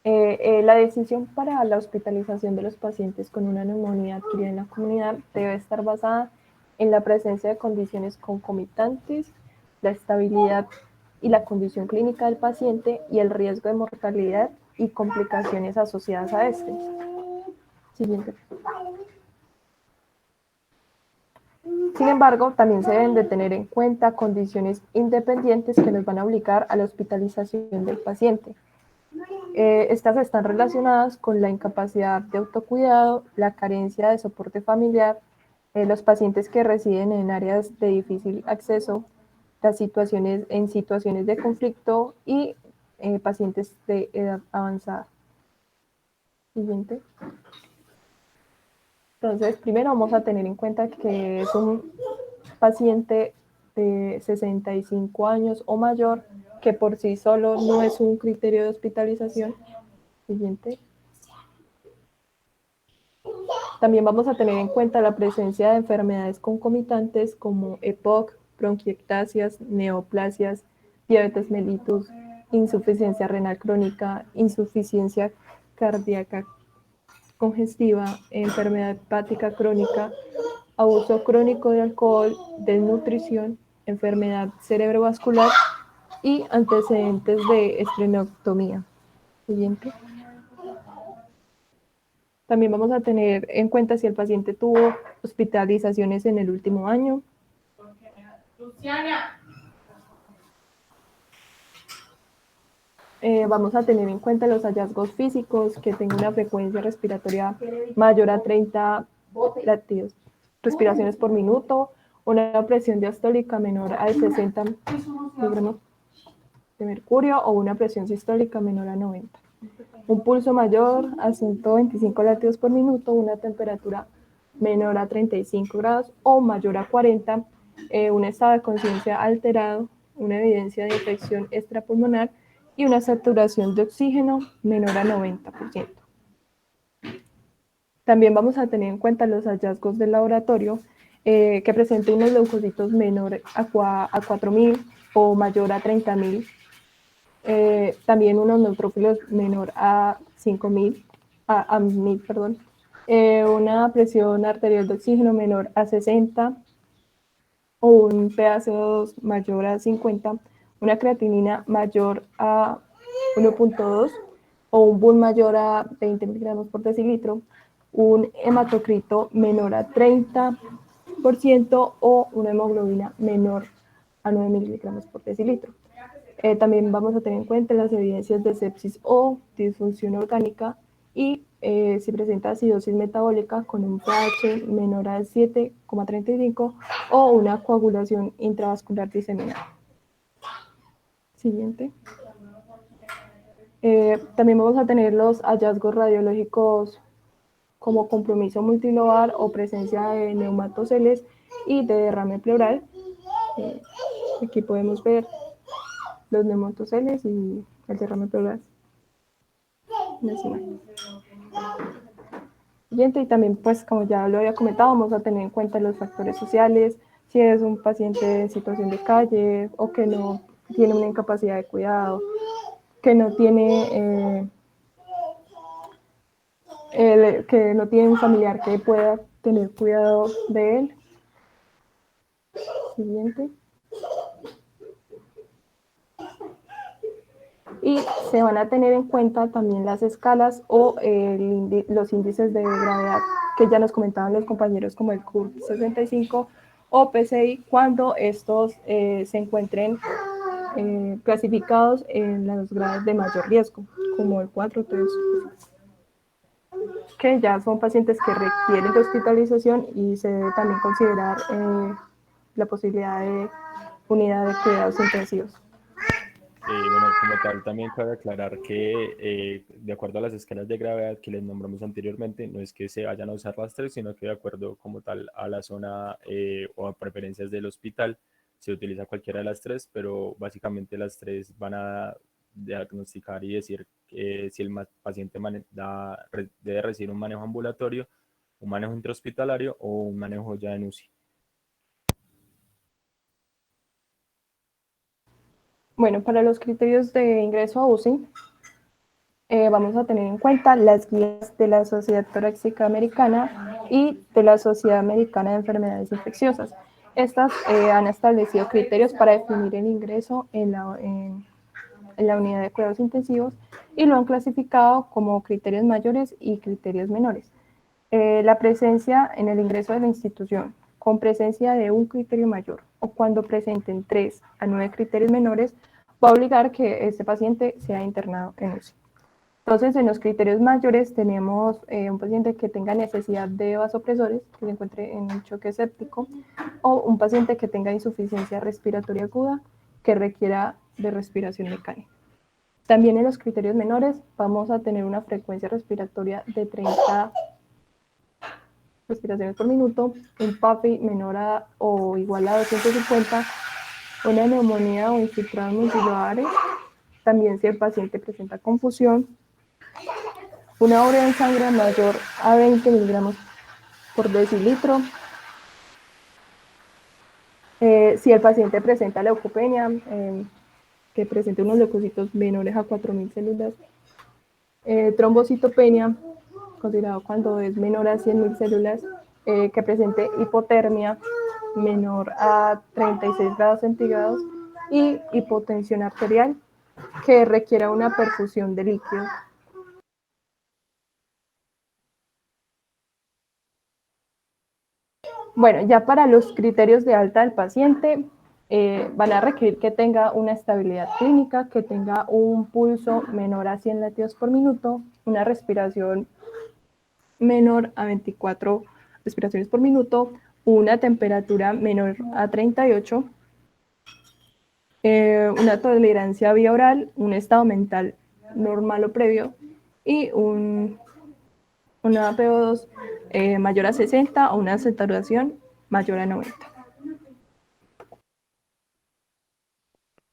Speaker 2: La decisión para la hospitalización de los pacientes con una neumonía adquirida en la comunidad debe estar basada en la presencia de condiciones concomitantes, la estabilidad y la condición clínica del paciente y el riesgo de mortalidad y complicaciones asociadas a este. Siguiente. Sin embargo, también se deben de tener en cuenta condiciones independientes que nos van a obligar a la hospitalización del paciente. Estas están relacionadas con la incapacidad de autocuidado, la carencia de soporte familiar, los pacientes que residen en áreas de difícil acceso, en situaciones de conflicto y pacientes de edad avanzada. Siguiente. Entonces, primero vamos a tener en cuenta que es un paciente de 65 años o mayor, que por sí solo no es un criterio de hospitalización. Siguiente. También vamos a tener en cuenta la presencia de enfermedades concomitantes como EPOC, bronquiectasias, neoplasias, diabetes mellitus, insuficiencia renal crónica, insuficiencia cardíaca congestiva, enfermedad hepática crónica, abuso crónico de alcohol, desnutrición, enfermedad cerebrovascular y antecedentes de estrenoctomía. Siguiente. También vamos a tener en cuenta si el paciente tuvo hospitalizaciones en el último año. Vamos a tener en cuenta los hallazgos físicos, que tenga una frecuencia respiratoria mayor a 30 latidos, respiraciones por minuto, una presión diastólica menor a 60 miligramos de mercurio o una presión sistólica menor a 90. Un pulso mayor a 125 latidos por minuto, una temperatura menor a 35 grados o mayor a 40, un estado de conciencia alterado, una evidencia de infección extrapulmonar y una saturación de oxígeno menor a 90%. También vamos a tener en cuenta los hallazgos del laboratorio que presenten unos leucocitos menor a 4.000 o mayor a 30.000. También unos neutrófilos menor a 5.000, a 1.000, perdón. Una presión arterial de oxígeno menor a 60 o un PaCO2 mayor a 50, una creatinina mayor a 1.2 o un BUN mayor a 20 miligramos por decilitro, un hematocrito menor a 30% o una hemoglobina menor a 9 miligramos por decilitro. También vamos a tener en cuenta las evidencias de sepsis o disfunción orgánica y si presenta acidosis metabólica con un pH menor a 7,35 o una coagulación intravascular diseminada. Siguiente. También vamos a tener los hallazgos radiológicos como compromiso multilobar o presencia de neumatoceles y de derrame pleural. Aquí podemos ver los neumatoceles y el derrame pleural. Siguiente, y también, pues, como ya lo había comentado, vamos a tener en cuenta los factores sociales, si es un paciente en situación de calle o que no tiene una incapacidad de cuidado, que no tiene, que no tiene un familiar que pueda tener cuidado de él. Siguiente. Y se van a tener en cuenta también las escalas o los índices de gravedad que ya nos comentaban los compañeros, como el CURT 65 o PCI, cuando estos se encuentren clasificados en los grados de mayor riesgo, como el 4, 3, que ya son pacientes que requieren de hospitalización y se debe también considerar la posibilidad de unidad de cuidados intensivos.
Speaker 1: Bueno, como tal, también cabe aclarar que de acuerdo a las escalas de gravedad que les nombramos anteriormente, no es que se vayan a usar las tres, sino que de acuerdo como tal a la zona o a preferencias del hospital, se utiliza cualquiera de las tres, pero básicamente las tres van a diagnosticar y decir si el paciente debe recibir un manejo ambulatorio, un manejo intrahospitalario o un manejo ya en UCI.
Speaker 2: Bueno, para los criterios de ingreso a UCI, vamos a tener en cuenta las guías de la Sociedad Torácica Americana y de la Sociedad Americana de Enfermedades Infecciosas. Estas han establecido criterios para definir el ingreso en la unidad de cuidados intensivos y lo han clasificado como criterios mayores y criterios menores. La presencia en el ingreso de la institución, con presencia de un criterio mayor, o cuando presenten 3 a 9 criterios menores, va a obligar que este paciente sea internado en UCI. Entonces, en los criterios mayores tenemos un paciente que tenga necesidad de vasopresores, que se encuentre en un choque séptico, o un paciente que tenga insuficiencia respiratoria aguda, que requiera de respiración mecánica. También en los criterios menores vamos a tener una frecuencia respiratoria de 30 respiraciones por minuto, un PAPI menor a o igual a 250, una neumonía o infiltrados multilobares, también si el paciente presenta confusión, una urea en sangre mayor a 20 miligramos por decilitro, si el paciente presenta leucopenia, que presente unos leucocitos menores a 4.000 células, trombocitopenia, considerado cuando es menor a 100.000 células, que presente hipotermia menor a 36 grados centígrados y hipotensión arterial que requiera una perfusión de líquido. Bueno, ya para los criterios de alta del paciente, van a requerir que tenga una estabilidad clínica, que tenga un pulso menor a 100 latidos por minuto, una respiración menor a 24 respiraciones por minuto, una temperatura menor a 38, una tolerancia vía oral, un estado mental normal o previo y una PO2 mayor a 60 o una saturación mayor a 90.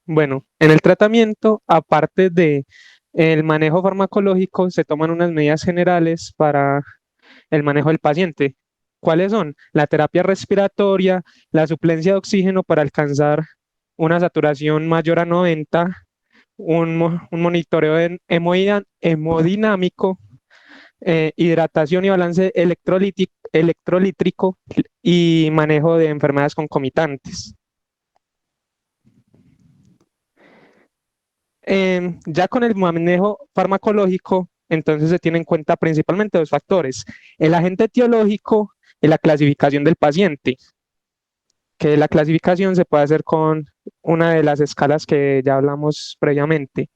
Speaker 6: Bueno, en el tratamiento, aparte de el manejo farmacológico, se toman unas medidas generales para el manejo del paciente. ¿Cuáles son? La terapia respiratoria, la suplencia de oxígeno para alcanzar una saturación mayor a 90, un monitoreo hemodinámico, hidratación y balance electrolítrico y manejo de enfermedades concomitantes. Ya con el manejo farmacológico, entonces se tienen en cuenta principalmente 2 factores: el agente etiológico y la clasificación del paciente, que la clasificación se puede hacer con una de las escalas que ya hablamos previamente.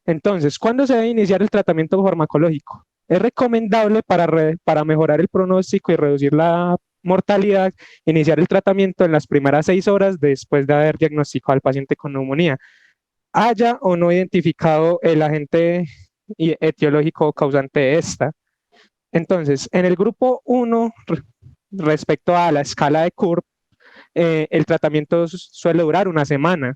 Speaker 6: Entonces, ¿cuándo se debe iniciar el tratamiento farmacológico? Es recomendable para mejorar el pronóstico y reducir la mortalidad, iniciar el tratamiento en las primeras 6 horas después de haber diagnosticado al paciente con neumonía, haya o no identificado el agente etiológico causante de esta. Entonces, en el grupo 1, respecto a la escala de CURB, el tratamiento suele durar una semana.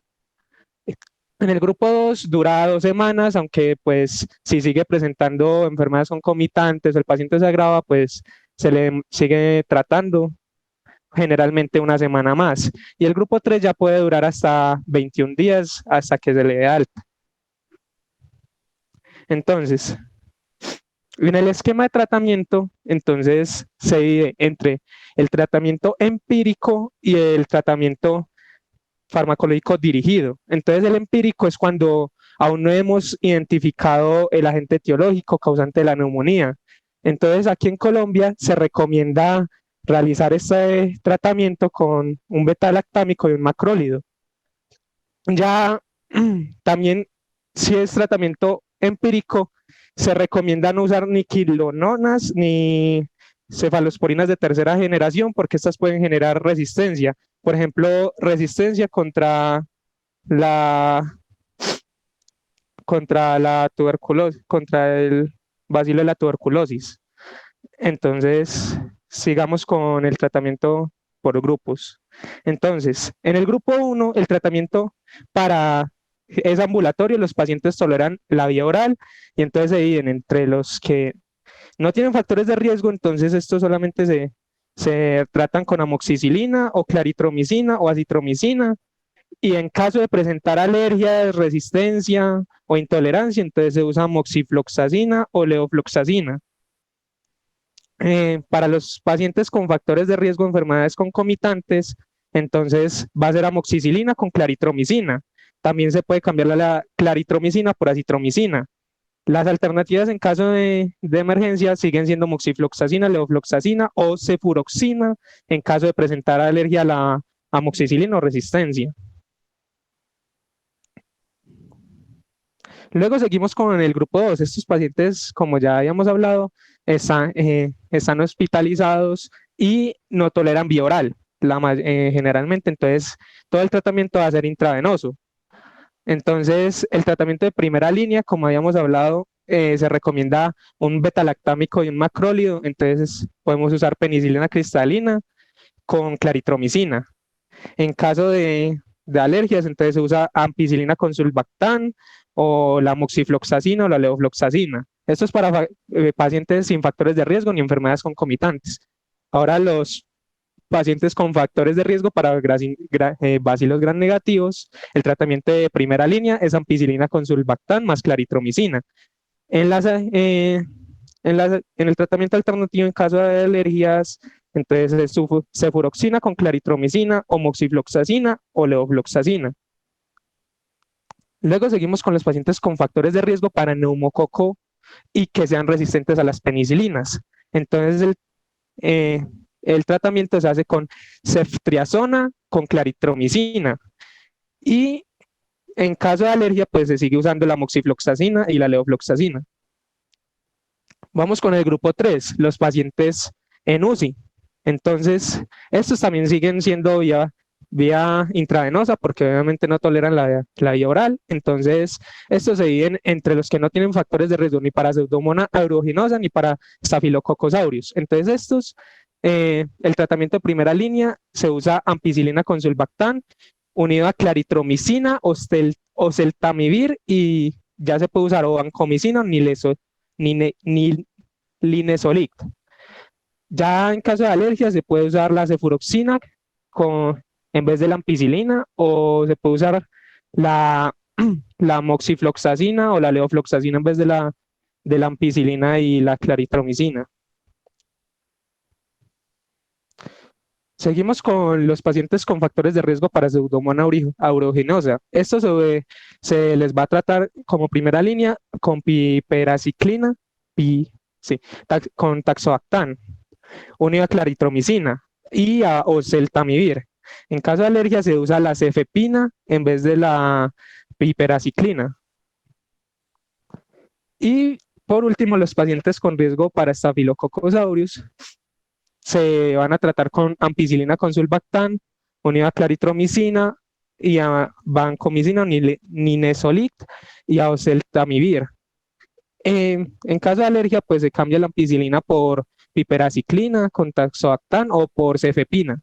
Speaker 6: En el grupo 2 dura 2 semanas, aunque pues si sigue presentando enfermedades concomitantes, el paciente se agrava, pues se le sigue tratando generalmente una semana más. Y el grupo 3 ya puede durar hasta 21 días hasta que se le dé alta. Entonces, en el esquema de tratamiento, entonces se divide entre el tratamiento empírico y el tratamiento farmacológico dirigido. Entonces, el empírico es cuando aún no hemos identificado el agente etiológico causante de la neumonía. Entonces, aquí en Colombia se recomienda realizar este tratamiento con un beta-lactámico y un macrólido. Ya también, si es tratamiento empírico, se recomienda no usar ni quilononas ni cefalosporinas de tercera generación porque estas pueden generar resistencia. Por ejemplo, resistencia contra la tuberculosis, contra el bacilo de la tuberculosis. Entonces, sigamos con el tratamiento por grupos. Entonces, en el grupo 1, el tratamiento es ambulatorio, los pacientes toleran la vía oral y entonces se dividen entre los que no tienen factores de riesgo, entonces estos solamente se tratan con amoxicilina o claritromicina o acitromicina, y en caso de presentar alergia, resistencia o intolerancia, entonces se usa moxifloxacina o levofloxacina. Para los pacientes con factores de riesgo de enfermedades concomitantes, entonces va a ser amoxicilina con claritromicina. También se puede cambiar la claritromicina por acitromicina. Las alternativas en caso de emergencia siguen siendo moxifloxacina, levofloxacina o cefuroxima en caso de presentar alergia a la amoxicilina o resistencia. Luego seguimos con el grupo 2. Estos pacientes, como ya habíamos hablado, están hospitalizados y no toleran vía oral, generalmente. Entonces, todo el tratamiento va a ser intravenoso. Entonces, el tratamiento de primera línea, como habíamos hablado, se recomienda un betalactámico y un macrólido. Entonces, podemos usar penicilina cristalina con claritromicina. En caso de alergias, entonces se usa ampicilina con sulbactam o la moxifloxacina o la levofloxacina. Esto es para pacientes sin factores de riesgo ni enfermedades concomitantes. Ahora los pacientes con factores de riesgo para bacilos gram negativos, el tratamiento de primera línea es ampicilina con sulbactam más claritromicina. En el tratamiento alternativo en caso de alergias, entonces es cefuroxina con claritromicina o moxifloxacina o levofloxacina. Luego seguimos con los pacientes con factores de riesgo para neumococo y que sean resistentes a las penicilinas. Entonces el tratamiento se hace con ceftriaxona con claritromicina y en caso de alergia pues se sigue usando la moxifloxacina y la levofloxacina. Vamos con el grupo 3, los pacientes en UCI. Entonces, estos también siguen siendo vía intravenosa porque obviamente no toleran la vía oral. Entonces, estos se dividen entre los que no tienen factores de riesgo ni para Pseudomonas aeruginosa ni para Staphylococcus aureus. Entonces, el tratamiento de primera línea se usa ampicilina con sulbactam unido a claritromicina o oseltamivir y ya se puede usar o vancomicina o ni linezolid. Ya en caso de alergia se puede usar la cefuroxina en vez de la ampicilina o se puede usar la, la moxifloxacina o la levofloxacina en vez de la ampicilina y la claritromicina. Seguimos con los pacientes con factores de riesgo para Pseudomonas aeruginosa. Esto se les va a tratar como primera línea con piperaciclina, con taxoactam, unido a claritromicina y a oseltamivir. En caso de alergia se usa la cefepina en vez de la piperaciclina. Y por último, los pacientes con riesgo para Staphylococcus aureus se van a tratar con ampicilina con sulbactam, unido a claritromicina y a vancomicina o ninesolid y a oseltamivir. En caso de alergia, pues se cambia la ampicilina por piperaciclina con taxoactam o por cefepina.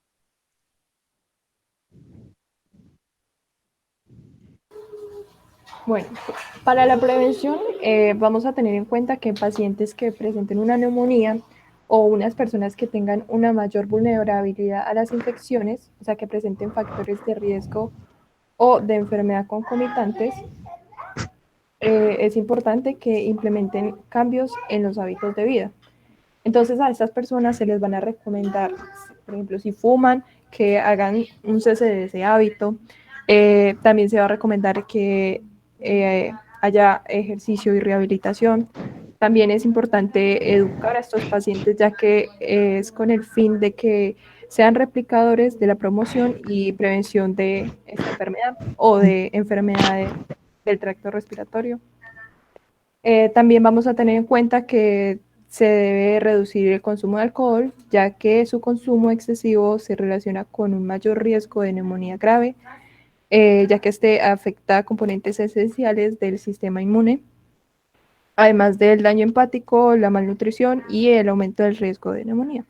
Speaker 2: Bueno, para la prevención vamos a tener en cuenta que en pacientes que presenten una neumonía o unas personas que tengan una mayor vulnerabilidad a las infecciones, o sea, que presenten factores de riesgo o de enfermedad concomitantes, es importante que implementen cambios en los hábitos de vida. Entonces a estas personas se les van a recomendar, por ejemplo, si fuman, que hagan un cese de ese hábito. También se va a recomendar que haya ejercicio y rehabilitación. También es importante educar a estos pacientes, ya que es con el fin de que sean replicadores de la promoción y prevención de esta enfermedad o de enfermedades del tracto respiratorio. También vamos a tener en cuenta que se debe reducir el consumo de alcohol, ya que su consumo excesivo se relaciona con un mayor riesgo de neumonía grave, ya que este afecta a componentes esenciales del sistema inmune, además del daño hepático, la malnutrición y el aumento del riesgo de neumonía.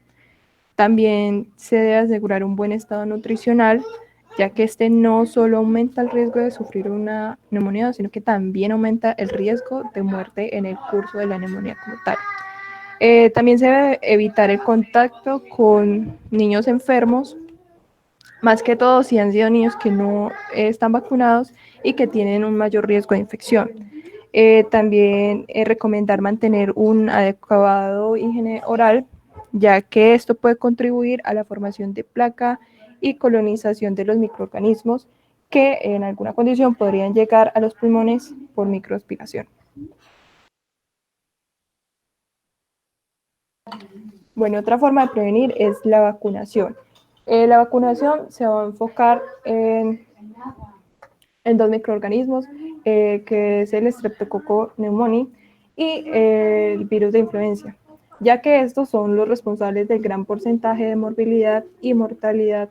Speaker 2: También se debe asegurar un buen estado nutricional, ya que este no solo aumenta el riesgo de sufrir una neumonía, sino que también aumenta el riesgo de muerte en el curso de la neumonía como tal. También se debe evitar el contacto con niños enfermos, más que todo si han sido niños que no están vacunados y que tienen un mayor riesgo de infección. También recomendar mantener un adecuado higiene oral, ya que esto puede contribuir a la formación de placa y colonización de los microorganismos que en alguna condición podrían llegar a los pulmones por microaspiración. Bueno, otra forma de prevenir es la vacunación. La vacunación se va a enfocar en dos microorganismos, que es el Streptococcus pneumoniae y el virus de influenza, ya que estos son los responsables del gran porcentaje de morbilidad y mortalidad,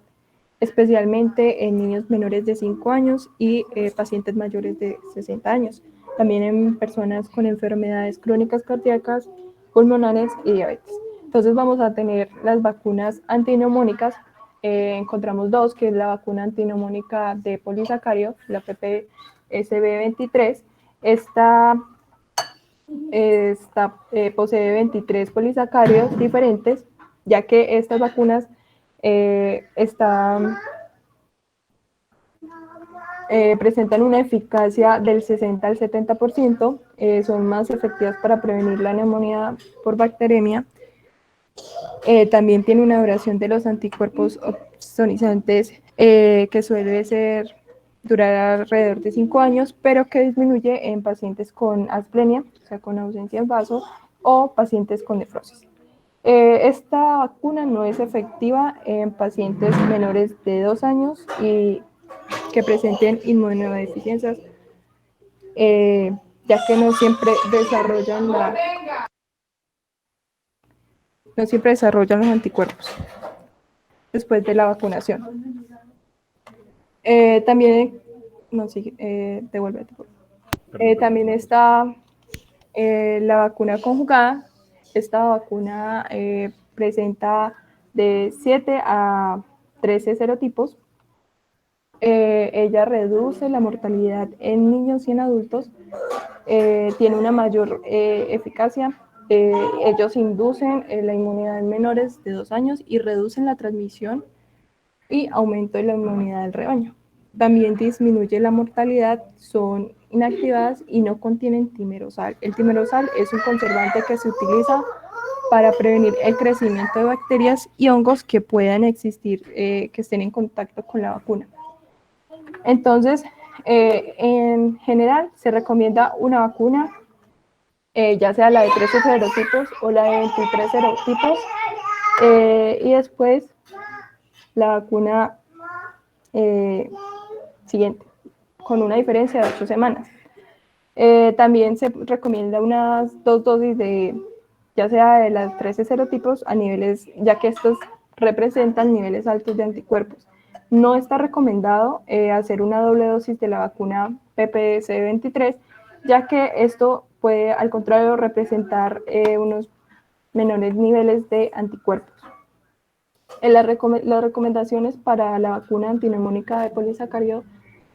Speaker 2: especialmente en niños menores de 5 años y pacientes mayores de 60 años, también en personas con enfermedades crónicas cardíacas, pulmonares y diabetes. Entonces vamos a tener las vacunas antineumónicas. Encontramos dos, que es la vacuna antineumónica de polisacario, la PPSB23. Esta posee 23 polisacáridos diferentes, ya que estas vacunas presentan una eficacia del 60 al 70%, son más efectivas para prevenir la neumonía por bacteremia. También tiene una duración de los anticuerpos opsonizantes que suele durar alrededor de 5 años, pero que disminuye en pacientes con asplenia, o sea, con ausencia en vaso, o pacientes con nefrosis. Esta vacuna no es efectiva en pacientes menores de 2 años y que presenten inmunodeficiencias, ya que no siempre desarrollan los anticuerpos después de la vacunación. También, no, sí, devuélvete. También está la vacuna conjugada. Esta vacuna presenta de 7 a 13 serotipos. Ella reduce la mortalidad en niños y en adultos. Tiene una mayor eficacia. Ellos inducen la inmunidad en menores de 2 años y reducen la transmisión y aumento de la inmunidad del rebaño. También disminuye la mortalidad, son inactivadas y no contienen timerosal. El timerosal es un conservante que se utiliza para prevenir el crecimiento de bacterias y hongos que puedan existir, que estén en contacto con la vacuna. Entonces, en general, se recomienda una vacuna, ya sea la de 13 serotipos o la de 23 serotipos, y después la vacuna siguiente, con una diferencia de 8 semanas. También se recomienda unas 2 dosis ya sea de las 13 serotipos a niveles, ya que estos representan niveles altos de anticuerpos. No está recomendado hacer una doble dosis de la vacuna PPS23, ya que esto puede, al contrario, representar unos menores niveles de anticuerpos. Las recomendaciones para la vacuna antineumónica de polisacario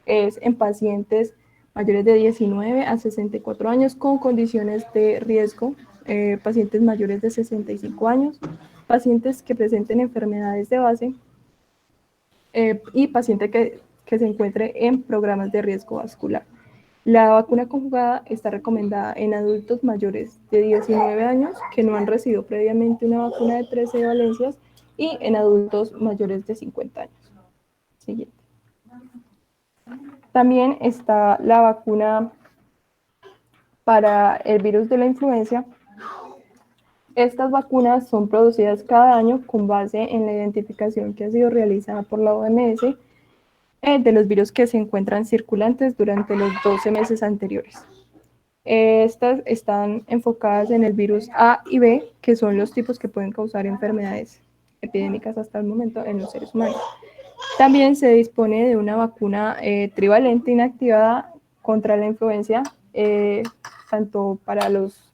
Speaker 2: es en pacientes mayores de 19 a 64 años con condiciones de riesgo, pacientes mayores de 65 años, pacientes que presenten enfermedades de base y paciente que se encuentre en programas de riesgo vascular. La vacuna conjugada está recomendada en adultos mayores de 19 años que no han recibido previamente una vacuna de 13 valencias y en adultos mayores de 50 años. Siguiente. También está la vacuna para el virus de la influenza. Estas vacunas son producidas cada año con base en la identificación que ha sido realizada por la OMS de los virus que se encuentran circulantes durante los 12 meses anteriores. Estas están enfocadas en el virus A y B, que son los tipos que pueden causar enfermedades epidémicas hasta el momento en los seres humanos. También se dispone de una vacuna trivalente inactivada contra la influenza, tanto para los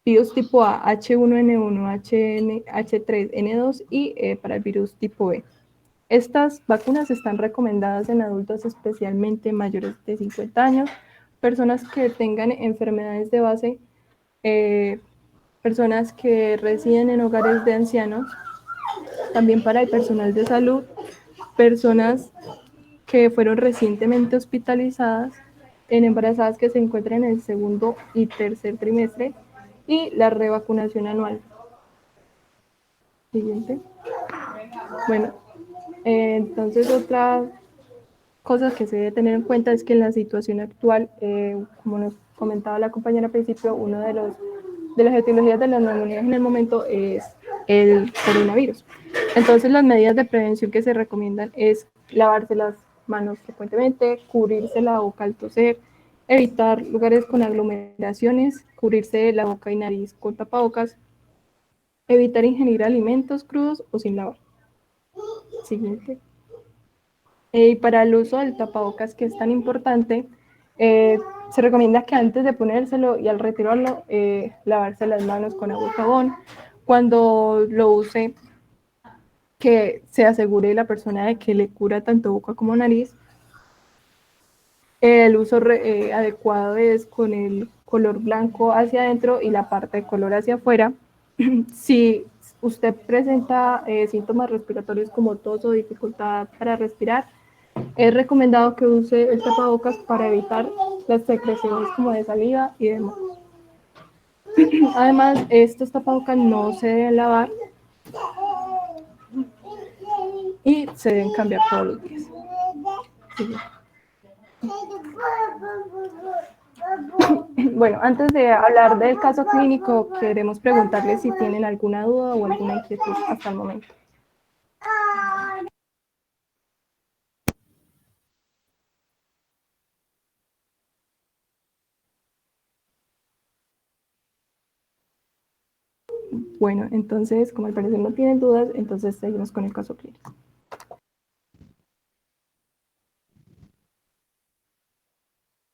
Speaker 2: virus tipo A, H1N1, H3N2 y para el virus tipo B. Estas vacunas están recomendadas en adultos especialmente mayores de 50 años, personas que tengan enfermedades de base, personas que residen en hogares de ancianos, también para el personal de salud, personas que fueron recientemente hospitalizadas, en embarazadas que se encuentran en el segundo y tercer trimestre y la revacunación anual. Siguiente. Bueno, entonces otra cosa que se debe tener en cuenta es que en la situación actual, como nos comentaba la compañera al principio, uno de los de las etiologías de las neumonías en el momento es el coronavirus. Entonces, las medidas de prevención que se recomiendan es lavarse las manos frecuentemente, cubrirse la boca al toser, evitar lugares con aglomeraciones, cubrirse la boca y nariz con tapabocas, evitar ingerir alimentos crudos o sin lavar. Siguiente. Y para el uso del tapabocas, que es tan importante, se recomienda que antes de ponérselo y al retirarlo, lavarse las manos con agua y jabón. Cuando lo use, que se asegure la persona de que le cura tanto boca como nariz. El uso adecuado es con el color blanco hacia adentro y la parte de color hacia afuera. Si usted presenta síntomas respiratorios como tos o dificultad para respirar, es recomendado que use el tapabocas para evitar las secreciones como de saliva y demás. Además, estos tapabocas no se deben lavar y se deben cambiar todos los días. Sí. Bueno, antes de hablar del caso clínico, queremos preguntarles si tienen alguna duda o alguna inquietud hasta el momento. Bueno, entonces, como al parecer no tienen dudas, entonces seguimos con el caso clínico.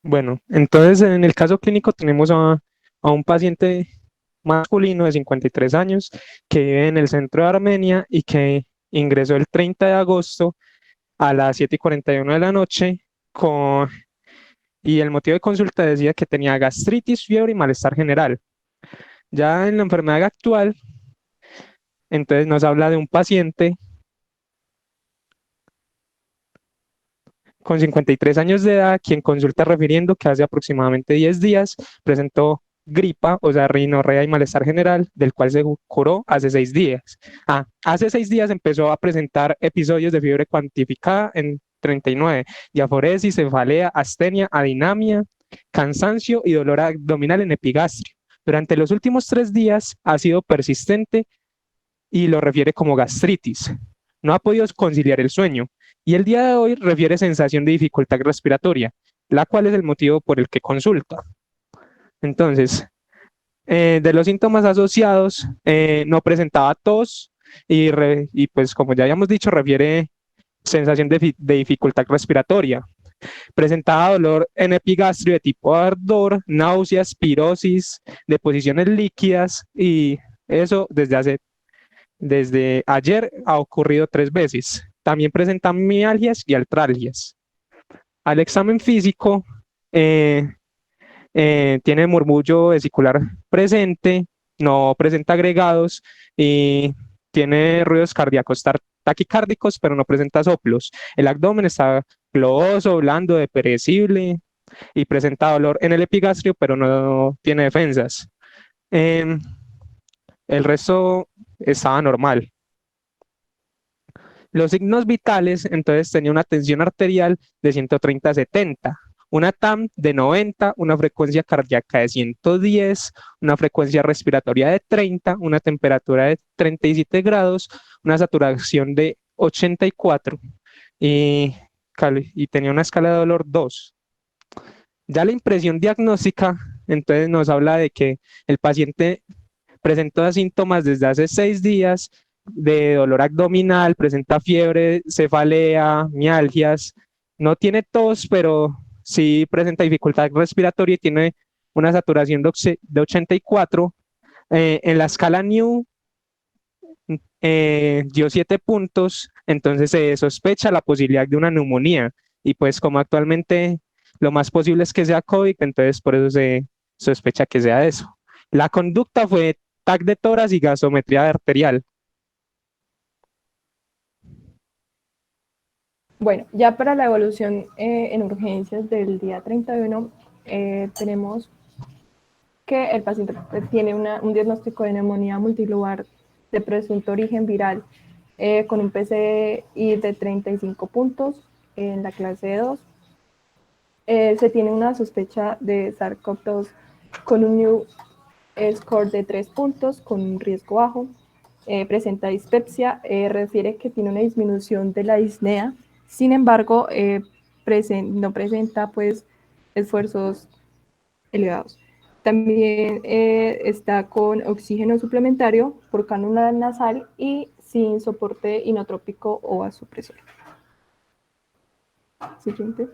Speaker 6: Bueno, entonces en el caso clínico tenemos a un paciente masculino de 53 años que vive en el centro de Armenia y que ingresó el 30 de agosto a las 7:41 de la noche y el motivo de consulta decía que tenía gastritis, fiebre y malestar general. Ya en la enfermedad actual, entonces nos habla de un paciente con 53 años de edad, quien consulta refiriendo que hace aproximadamente 10 días presentó gripa, o sea, rinorrea y malestar general, del cual se curó hace 6 días. Hace 6 días empezó a presentar episodios de fiebre cuantificada en 39, diaforesis, cefalea, astenia, adinamia, cansancio y dolor abdominal en epigastrio. Durante los últimos 3 días ha sido persistente y lo refiere como gastritis. No ha podido conciliar el sueño y el día de hoy refiere sensación de dificultad respiratoria, la cual es el motivo por el que consulta. Entonces, de los síntomas asociados, no presentaba tos y pues como ya habíamos dicho, refiere sensación de dificultad respiratoria. Presentaba dolor en epigastrio de tipo ardor, náuseas, pirosis, deposiciones líquidas y eso desde ayer ha ocurrido 3 veces. También presenta mialgias y artralgias. Al examen físico, tiene murmullo vesicular presente, no presenta agregados y tiene ruidos cardíacos taquicárdicos, pero no presenta soplos. El abdomen está globoso, blando, depresible y presenta dolor en el epigastrio, pero no tiene defensas. El resto estaba normal. Los signos vitales, entonces tenía una tensión arterial de 130/70, una TAM de 90, una frecuencia cardíaca de 110, una frecuencia respiratoria de 30, una temperatura de 37 grados, una saturación de 84 y tenía una escala de dolor 2. Ya la impresión diagnóstica, entonces nos habla de que el paciente presentó síntomas desde hace 6 días de dolor abdominal, presenta fiebre, cefalea, mialgias, no tiene tos, pero sí presenta dificultad respiratoria y tiene una saturación de 84. En la escala New dio 7 puntos, entonces se sospecha la posibilidad de una neumonía y pues como actualmente lo más posible es que sea COVID, entonces por eso se sospecha que sea eso. La conducta fue TAC de tórax y gasometría arterial.
Speaker 2: Bueno, ya para la evolución en urgencias del día 31, tenemos que el paciente tiene un diagnóstico de neumonía multilugar de presunto origen viral con un PCI de 35 puntos en la clase 2. Se tiene una sospecha de SARS-CoV-2 con un New score de 3 puntos con un riesgo bajo. Presenta dispepsia, refiere que tiene una disminución de la disnea, sin embargo, no presenta pues esfuerzos elevados. También está con oxígeno suplementario por cánula nasal y sin soporte inotrópico o vasopresor. Siguiente.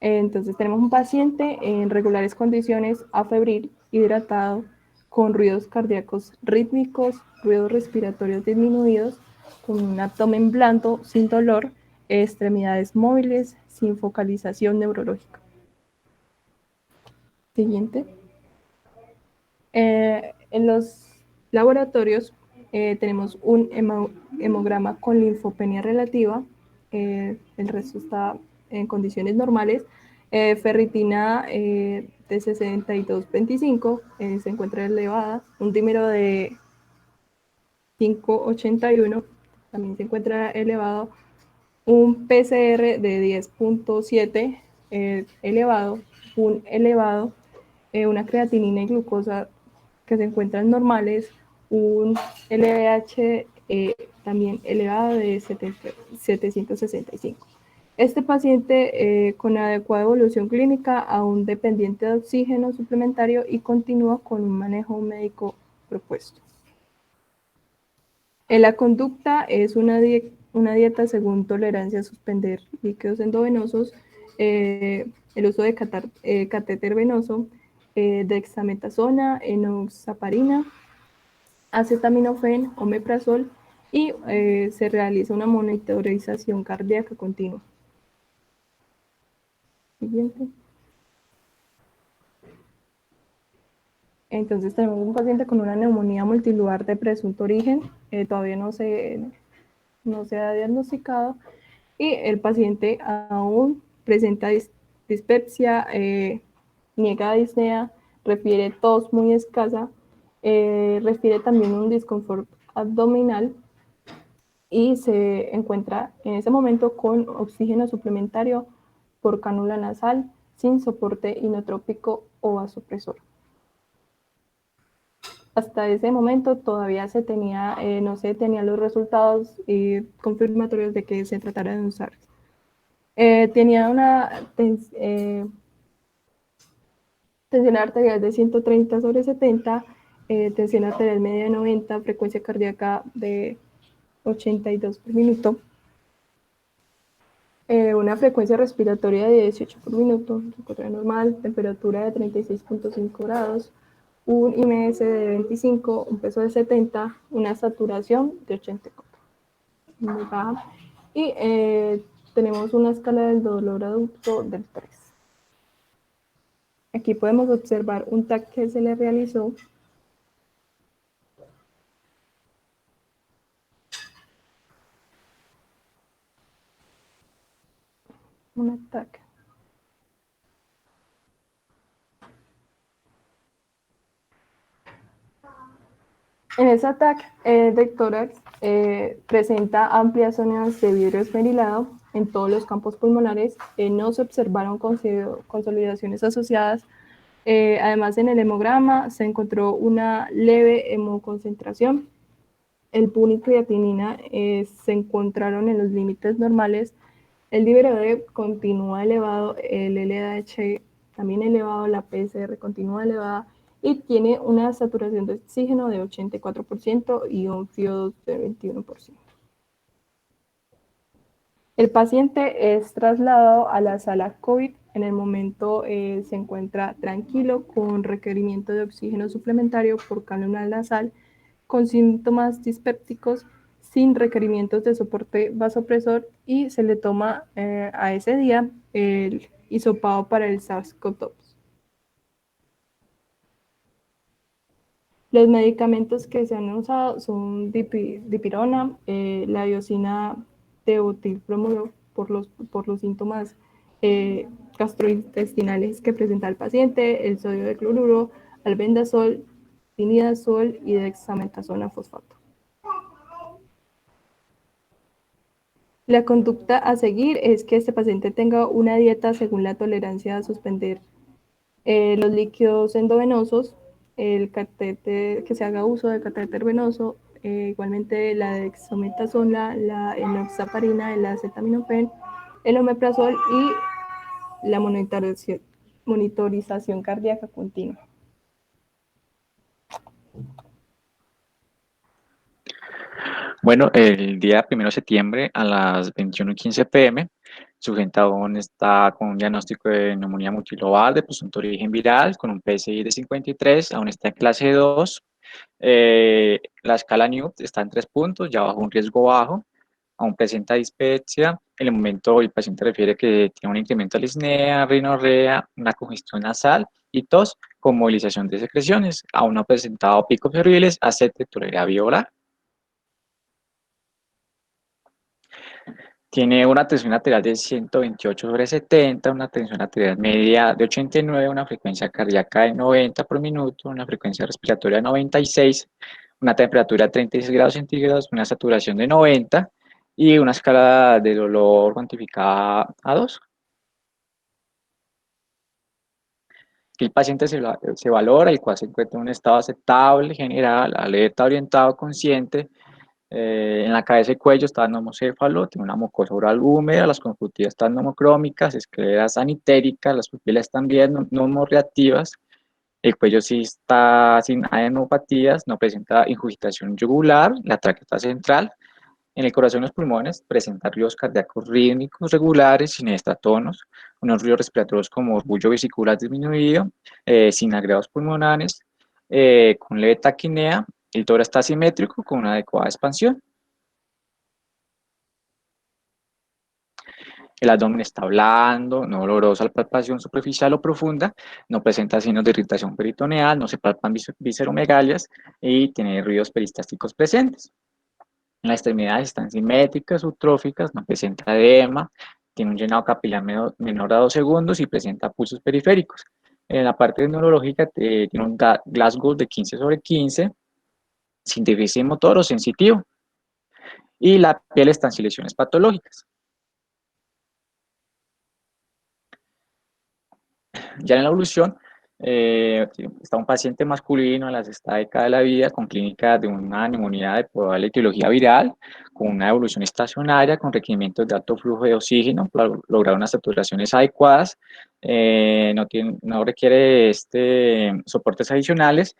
Speaker 2: Entonces tenemos un paciente en regulares condiciones, afebril, hidratado, con ruidos cardíacos rítmicos, ruidos respiratorios disminuidos, con un abdomen blando, sin dolor, extremidades móviles, sin focalización neurológica. Siguiente. En los laboratorios tenemos un hemograma con linfopenia relativa, el resto está en condiciones normales. Ferritina de 62,25 se encuentra elevada, un dímero de 5,81 también se encuentra elevado, un PCR de 10,7 elevado, una creatinina y glucosa que se encuentran normales, un LDH también elevado de 765. Este paciente con adecuada evolución clínica, aún dependiente de oxígeno suplementario y continúa con un manejo médico propuesto. En la conducta es una dieta según tolerancia a suspender líquidos endovenosos, el uso de catéter venoso, dexametasona, enoxaparina, acetaminofén, omeprazol y se realiza una monitorización cardíaca continua. Siguiente. Entonces tenemos un paciente con una neumonía multilugar de presunto origen, todavía no se ha diagnosticado, y el paciente aún presenta dispepsia, niega disnea, refiere tos muy escasa, refiere también un disconfort abdominal y se encuentra en ese momento con oxígeno suplementario por cánula nasal sin soporte inotrópico o vasopresor. Hasta ese momento todavía no se tenían los resultados confirmatorios de que se tratara de un SARS. Tenía una tensión arterial de 130/70, tensión arterial media de 90, frecuencia cardíaca de 82 por minuto, una frecuencia respiratoria de 18 por minuto, normal, temperatura de 36,5 grados, un IMS de 25, un peso de 70, una saturación de 84, muy baja, y tenemos una escala del dolor adulto del 3. Aquí podemos observar un TAC que se le realizó. Un ataque. En ese ataque de tórax presenta amplias zonas de vidrio esmerilado en todos los campos pulmonares. No se observaron consolidaciones asociadas. Además, en el hemograma se encontró una leve hemoconcentración. El PUN y creatinina se encontraron en los límites normales. El dímero D continúa elevado, el LDH también elevado, la PCR continúa elevada y tiene una saturación de oxígeno de 84% y un FIO2 de 21%. El paciente es trasladado a la sala COVID. En el momento se encuentra tranquilo con requerimiento de oxígeno suplementario por cánula nasal, con síntomas dispépticos, sin requerimientos de soporte vasopresor, y se le toma a ese día el hisopado para el SARS-CoV-2. Los medicamentos que se han usado son dipirona, la diosina teotilbromuro por los síntomas gastrointestinales que presenta el paciente, el sodio de cloruro, albendazol, tinidazol y dexametasona fosfato. La conducta a seguir es que este paciente tenga una dieta según la tolerancia a suspender Los líquidos endovenosos, el catéter, que se haga uso del catéter venoso, igualmente la dexametasona, la enoxaparina, el acetaminofén, el omeprazol y la monitorización cardíaca continua.
Speaker 5: Bueno, el día 1 de septiembre a las 21:15 p.m., su gente aún está con un diagnóstico de neumonía multilobar de presunto origen viral con un PSI de 53, aún está en clase 2. La escala NEWT está en 3 puntos, ya bajo un riesgo bajo, aún presenta dispepsia. En el momento el paciente refiere que tiene un incremento de la disnea, rinorrea, una congestión nasal y tos con movilización de secreciones. Aún no ha presentado picos febriles, aceite, tolerancia violar. Tiene una tensión arterial de 128/70, una tensión arterial media de 89, una frecuencia cardíaca de 90 por minuto, una frecuencia respiratoria de 96, una temperatura de 36 grados centígrados, una saturación de 90 y una escala de dolor cuantificada a 2. El paciente se valora, el cual se encuentra en un estado aceptable, general, alerta, orientado, consciente. En la cabeza y cuello está nomocéfalo, tiene una mucosa oral húmeda, las conjuntivas están nomocrómicas, escleras anitéricas, las pupilas están bien nomoreactivas, el cuello sí está sin adenopatías, no presenta ingurgitación yugular, la tráquea está central. En el corazón y los pulmones presenta ruidos cardíacos rítmicos regulares, sin estatonos, unos ruidos respiratorios como orgullo vesicular disminuido, sin agregados pulmonares, con leve taquinea. El tórax está simétrico con una adecuada expansión. El abdomen está blando, no doloroso a la palpación superficial o profunda, no presenta signos de irritación peritoneal, no se palpan visceromegalias y tiene ruidos peristásticos presentes. Las extremidades están simétricas, subtróficas, no presenta edema, tiene un llenado capilar menor a 2 segundos y presenta pulsos periféricos. En la parte neurológica tiene un Glasgow de 15/15, sin déficit motor o sensitivo, y la piel está sin lesiones patológicas. Ya en la evolución, está un paciente masculino en la sexta década de la vida con clínica de una neumonía de probable etiología viral, con una evolución estacionaria, con requerimientos de alto flujo de oxígeno para lograr unas saturaciones adecuadas, no requiere soportes adicionales,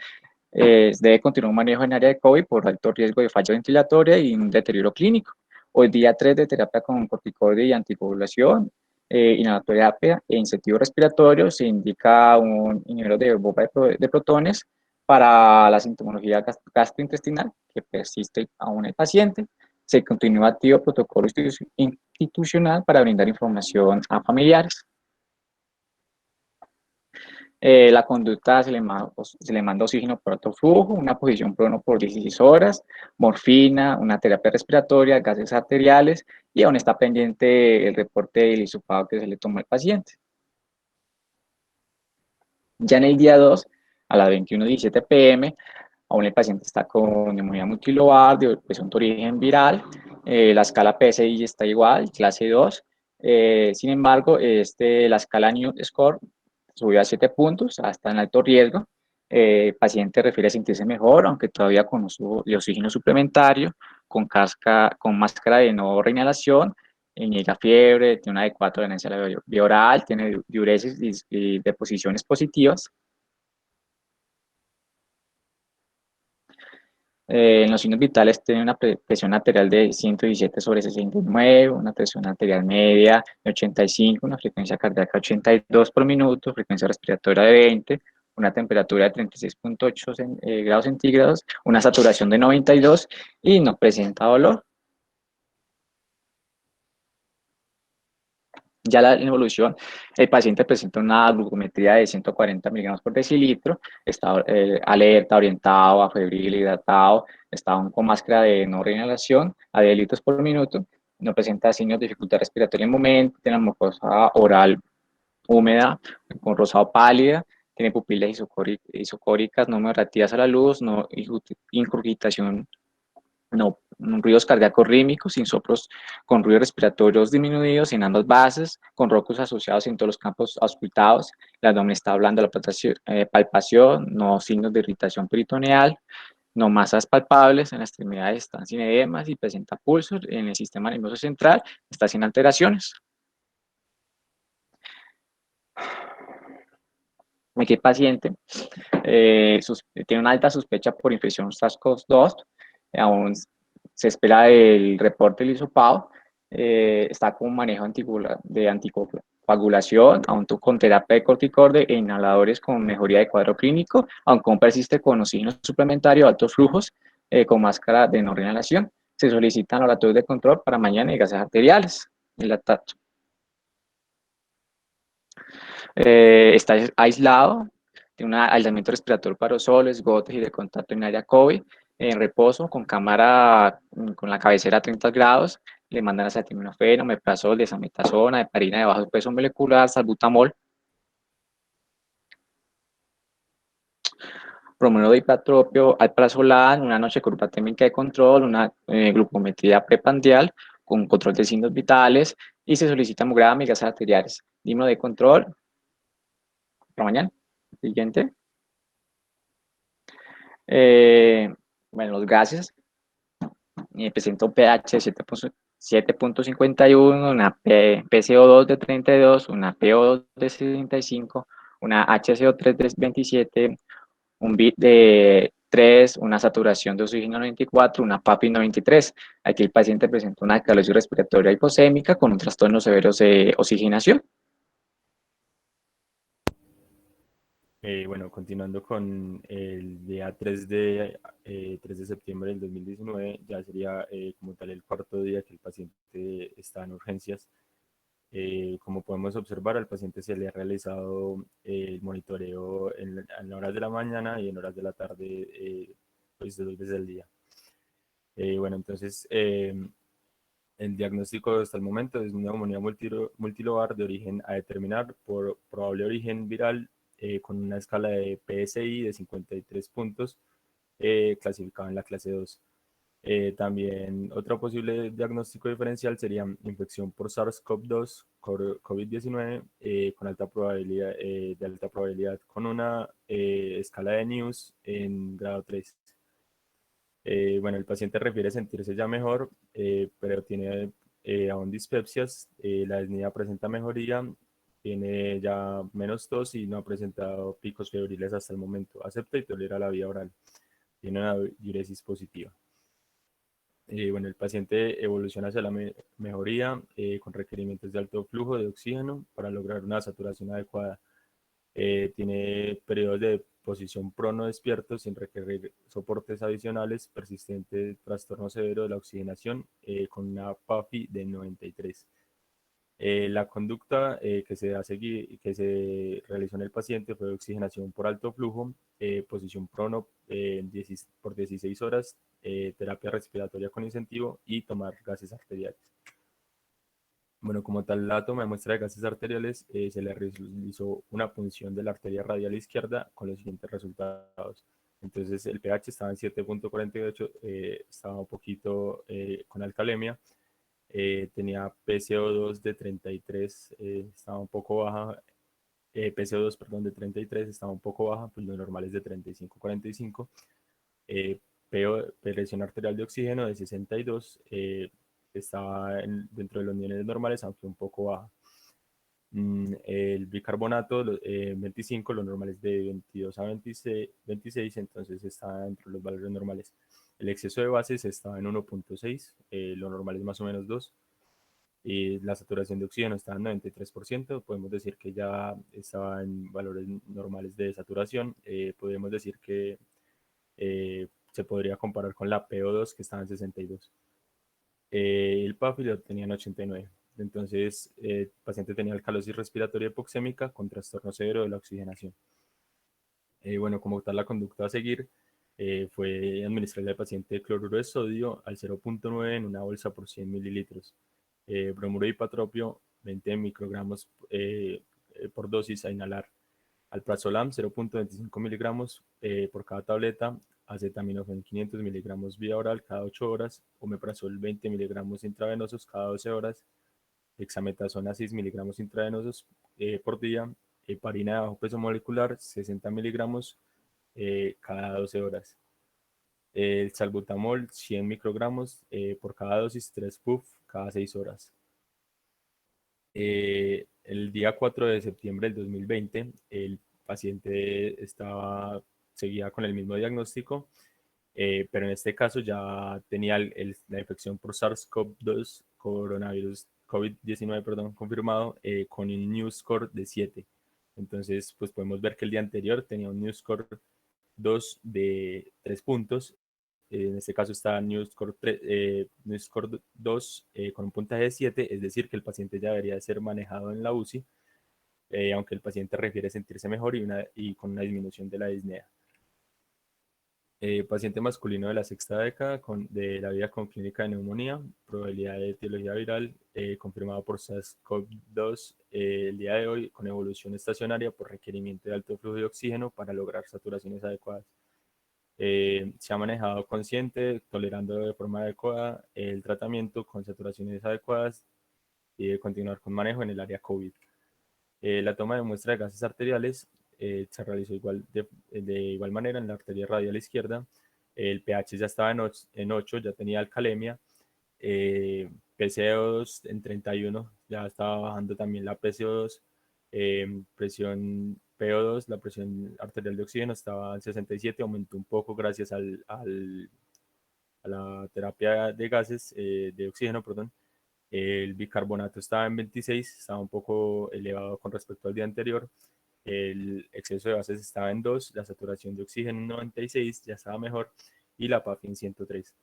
Speaker 5: debe continuar un manejo en área de COVID por alto riesgo de falla ventilatoria y un deterioro clínico. Hoy día 3 de terapia con corticoide y anticoagulación, inhaloterapia e incentivo respiratorio, se indica un inhibidor de bomba de protones para la sintomología gastrointestinal que persiste aún en el paciente. Se continúa activo protocolo institucional para brindar información a familiares. La conducta se le manda oxígeno por alto flujo, una posición prono por 16 horas, morfina, una terapia respiratoria, gases arteriales y aún está pendiente el reporte del hisopado que se le tomó al paciente. Ya en el día 2, a las 21:17 p.m., aún el paciente está con neumonía multilobar de presunto origen viral, la escala PSI está igual, clase 2, sin embargo, la escala Newt Score subió a 7 puntos, hasta en alto riesgo. El paciente refiere a sentirse mejor, aunque todavía con uso de oxígeno suplementario, con máscara de no reinhalación, niega fiebre, tiene una adecuada tolerancia a la vía oral, tiene diuresis y deposiciones positivas. En los signos vitales tiene una presión arterial de 117/69, una presión arterial media de 85, una frecuencia cardíaca 82 por minuto, frecuencia respiratoria de 20, una temperatura de 36,8 grados centígrados, una saturación de 92 y no presenta dolor. Ya en la evolución, el paciente presenta una glucometría de 140 miligramos por decilitro, está alerta, orientado, afebril, hidratado, está con máscara de no reinhalación a 10 litros por minuto, no presenta signos de dificultad respiratoria en el momento, tiene la mucosa oral húmeda, con rosado pálida, tiene pupilas isocóricas no reactivas a la luz, no ingurgitación, no ruidos cardíacos rítmicos, insoplos con ruidos respiratorios disminuidos en ambas bases, con rocos asociados en todos los campos auscultados, el abdomen está blando, la palpación, no signos de irritación peritoneal, no masas palpables, en las extremidades están sin edemas y presenta pulsos, en el sistema nervioso central está sin alteraciones. Aquí el paciente tiene una alta sospecha por infección SARS-CoV-2, aún se espera el reporte del hisopado, está con manejo de anticoagulación, aún con terapia de corticoide e inhaladores con mejoría de cuadro clínico, aunque aún persiste con oxígeno suplementario, altos flujos, con máscara de no reinhalación. Se solicitan laboratorios de control para mañana y gases arteriales, el lactato. Está aislado, tiene un aislamiento respiratorio para aerosoles, gotas y de contacto en área COVID, en reposo, con cámara, con la cabecera a 30 grados, le mandan acetaminofén, omeprazol, desametasona, heparina de bajo peso molecular, salbutamol, bromuro de hipatropio, alprazolam, una noche con técnica de control, una glucometría prepandial con control de signos vitales y se solicita hemograma y gases arteriales. Dímelo de control para mañana. Siguiente. Bueno, los gases presenta un pH de 7.51, una PCO2 de 32, una PO2 de 65, una HCO3 de 27, un bit de 3, una saturación de oxígeno 94, una PAPI 93. Aquí el paciente presenta una alcalosis respiratoria hiposémica con un trastorno severo de oxigenación.
Speaker 1: Bueno, continuando con el día 3 de septiembre del 2019, ya sería como tal el cuarto día que el paciente está en urgencias. Como podemos observar, al paciente se le ha realizado el monitoreo en horas de la mañana y en horas de la tarde, pues 2 veces al día. Bueno, entonces el diagnóstico hasta el momento es una neumonía multilobar de origen a determinar por probable origen viral, con una escala de PSI de 53 puntos, clasificada en la clase 2. También otro posible diagnóstico diferencial sería infección por SARS-CoV-2, COVID-19, con alta probabilidad, de alta probabilidad, con una escala de News en grado 3. Bueno, el paciente refiere sentirse ya mejor, pero tiene aún dispepsias. La disnea presenta mejoría, tiene ya menos tos y no ha presentado picos febriles hasta el momento. Acepta y tolera la vía oral. Tiene una diuresis positiva. Bueno, el paciente evoluciona hacia la mejoría, con requerimientos de alto flujo de oxígeno para lograr una saturación adecuada. Tiene periodos de posición prono despierto sin requerir soportes adicionales, persistente trastorno severo de la oxigenación, con una PAFI de 93. La conducta que se realizó en el paciente fue oxigenación por alto flujo, posición prono por 16 horas, terapia respiratoria con incentivo y tomar gases arteriales. Bueno, como tal, la toma de muestra de gases arteriales, se le realizó una punción de la arteria radial izquierda con los siguientes resultados. Entonces, el pH estaba en 7.48, estaba un poquito con alcalemia, tenía PCO2 de 33, estaba un poco baja, PCO2, perdón, de 33, estaba un poco baja, pues lo normal es de 35-45, presión arterial de oxígeno de 62, estaba dentro de los niveles normales, aunque un poco baja. El bicarbonato 25, lo normal es de 22 a 26, entonces está dentro de los valores normales. El exceso de bases estaba en 1.6, lo normal es más o menos 2. Y la saturación de oxígeno estaba en 93%, podemos decir que ya estaba en valores normales de saturación. Podemos decir que se podría comparar con la PO2, que estaba en 62. El PAFI lo tenía en 89. Entonces, el paciente tenía alcalosis respiratoria hipoxémica con trastorno severo de la oxigenación. Bueno, como tal, la conducta a seguir fue administrarle al paciente cloruro de sodio al 0.9 en una bolsa por 100 mililitros. Bromuro de hipatropio, 20 microgramos por dosis a inhalar. Alprazolam, 0.25 miligramos por cada tableta acetaminofén 500 miligramos vía oral cada 8 horas, omeprazol 20 miligramos intravenosos cada 12 horas, dexametasona 6 miligramos intravenosos por día, heparina de bajo peso molecular 60 miligramos cada 12 horas. El salbutamol 100 microgramos por cada dosis, 3 puff cada 6 horas. El día 4 de septiembre del 2020, el paciente seguía con el mismo diagnóstico, pero en este caso ya tenía la infección por SARS-CoV-2, coronavirus COVID-19, perdón, confirmado, con un New Score de 7. Entonces, pues podemos ver que el día anterior tenía un New Score 2 de 3 puntos. En este caso está New Score 2 con un puntaje de 7, es decir, que el paciente ya debería ser manejado en la UCI, aunque el paciente refiere sentirse mejor y con una disminución de la disnea. Paciente masculino de la sexta década de la vida con clínica de neumonía, probabilidad de etiología viral confirmado por SARS-CoV-2 el día de hoy con evolución estacionaria por requerimiento de alto flujo de oxígeno para lograr saturaciones adecuadas. Se ha manejado consciente, tolerando de forma adecuada el tratamiento con saturaciones adecuadas y de continuar con manejo en el área COVID. La toma de muestra de gases arteriales se realizó de igual manera en la arteria radial izquierda. El pH ya estaba en 8, ya tenía alcalemia. PCO2 en 31, ya estaba bajando también la PCO2. Presión PO2, la presión arterial de oxígeno estaba en 67, aumentó un poco gracias a la terapia de gases, de oxígeno, perdón. El bicarbonato estaba en 26, estaba un poco elevado con respecto al día anterior. El exceso de gases estaba en 2, la saturación de oxígeno en 96, ya estaba mejor, y la PAFI en 103.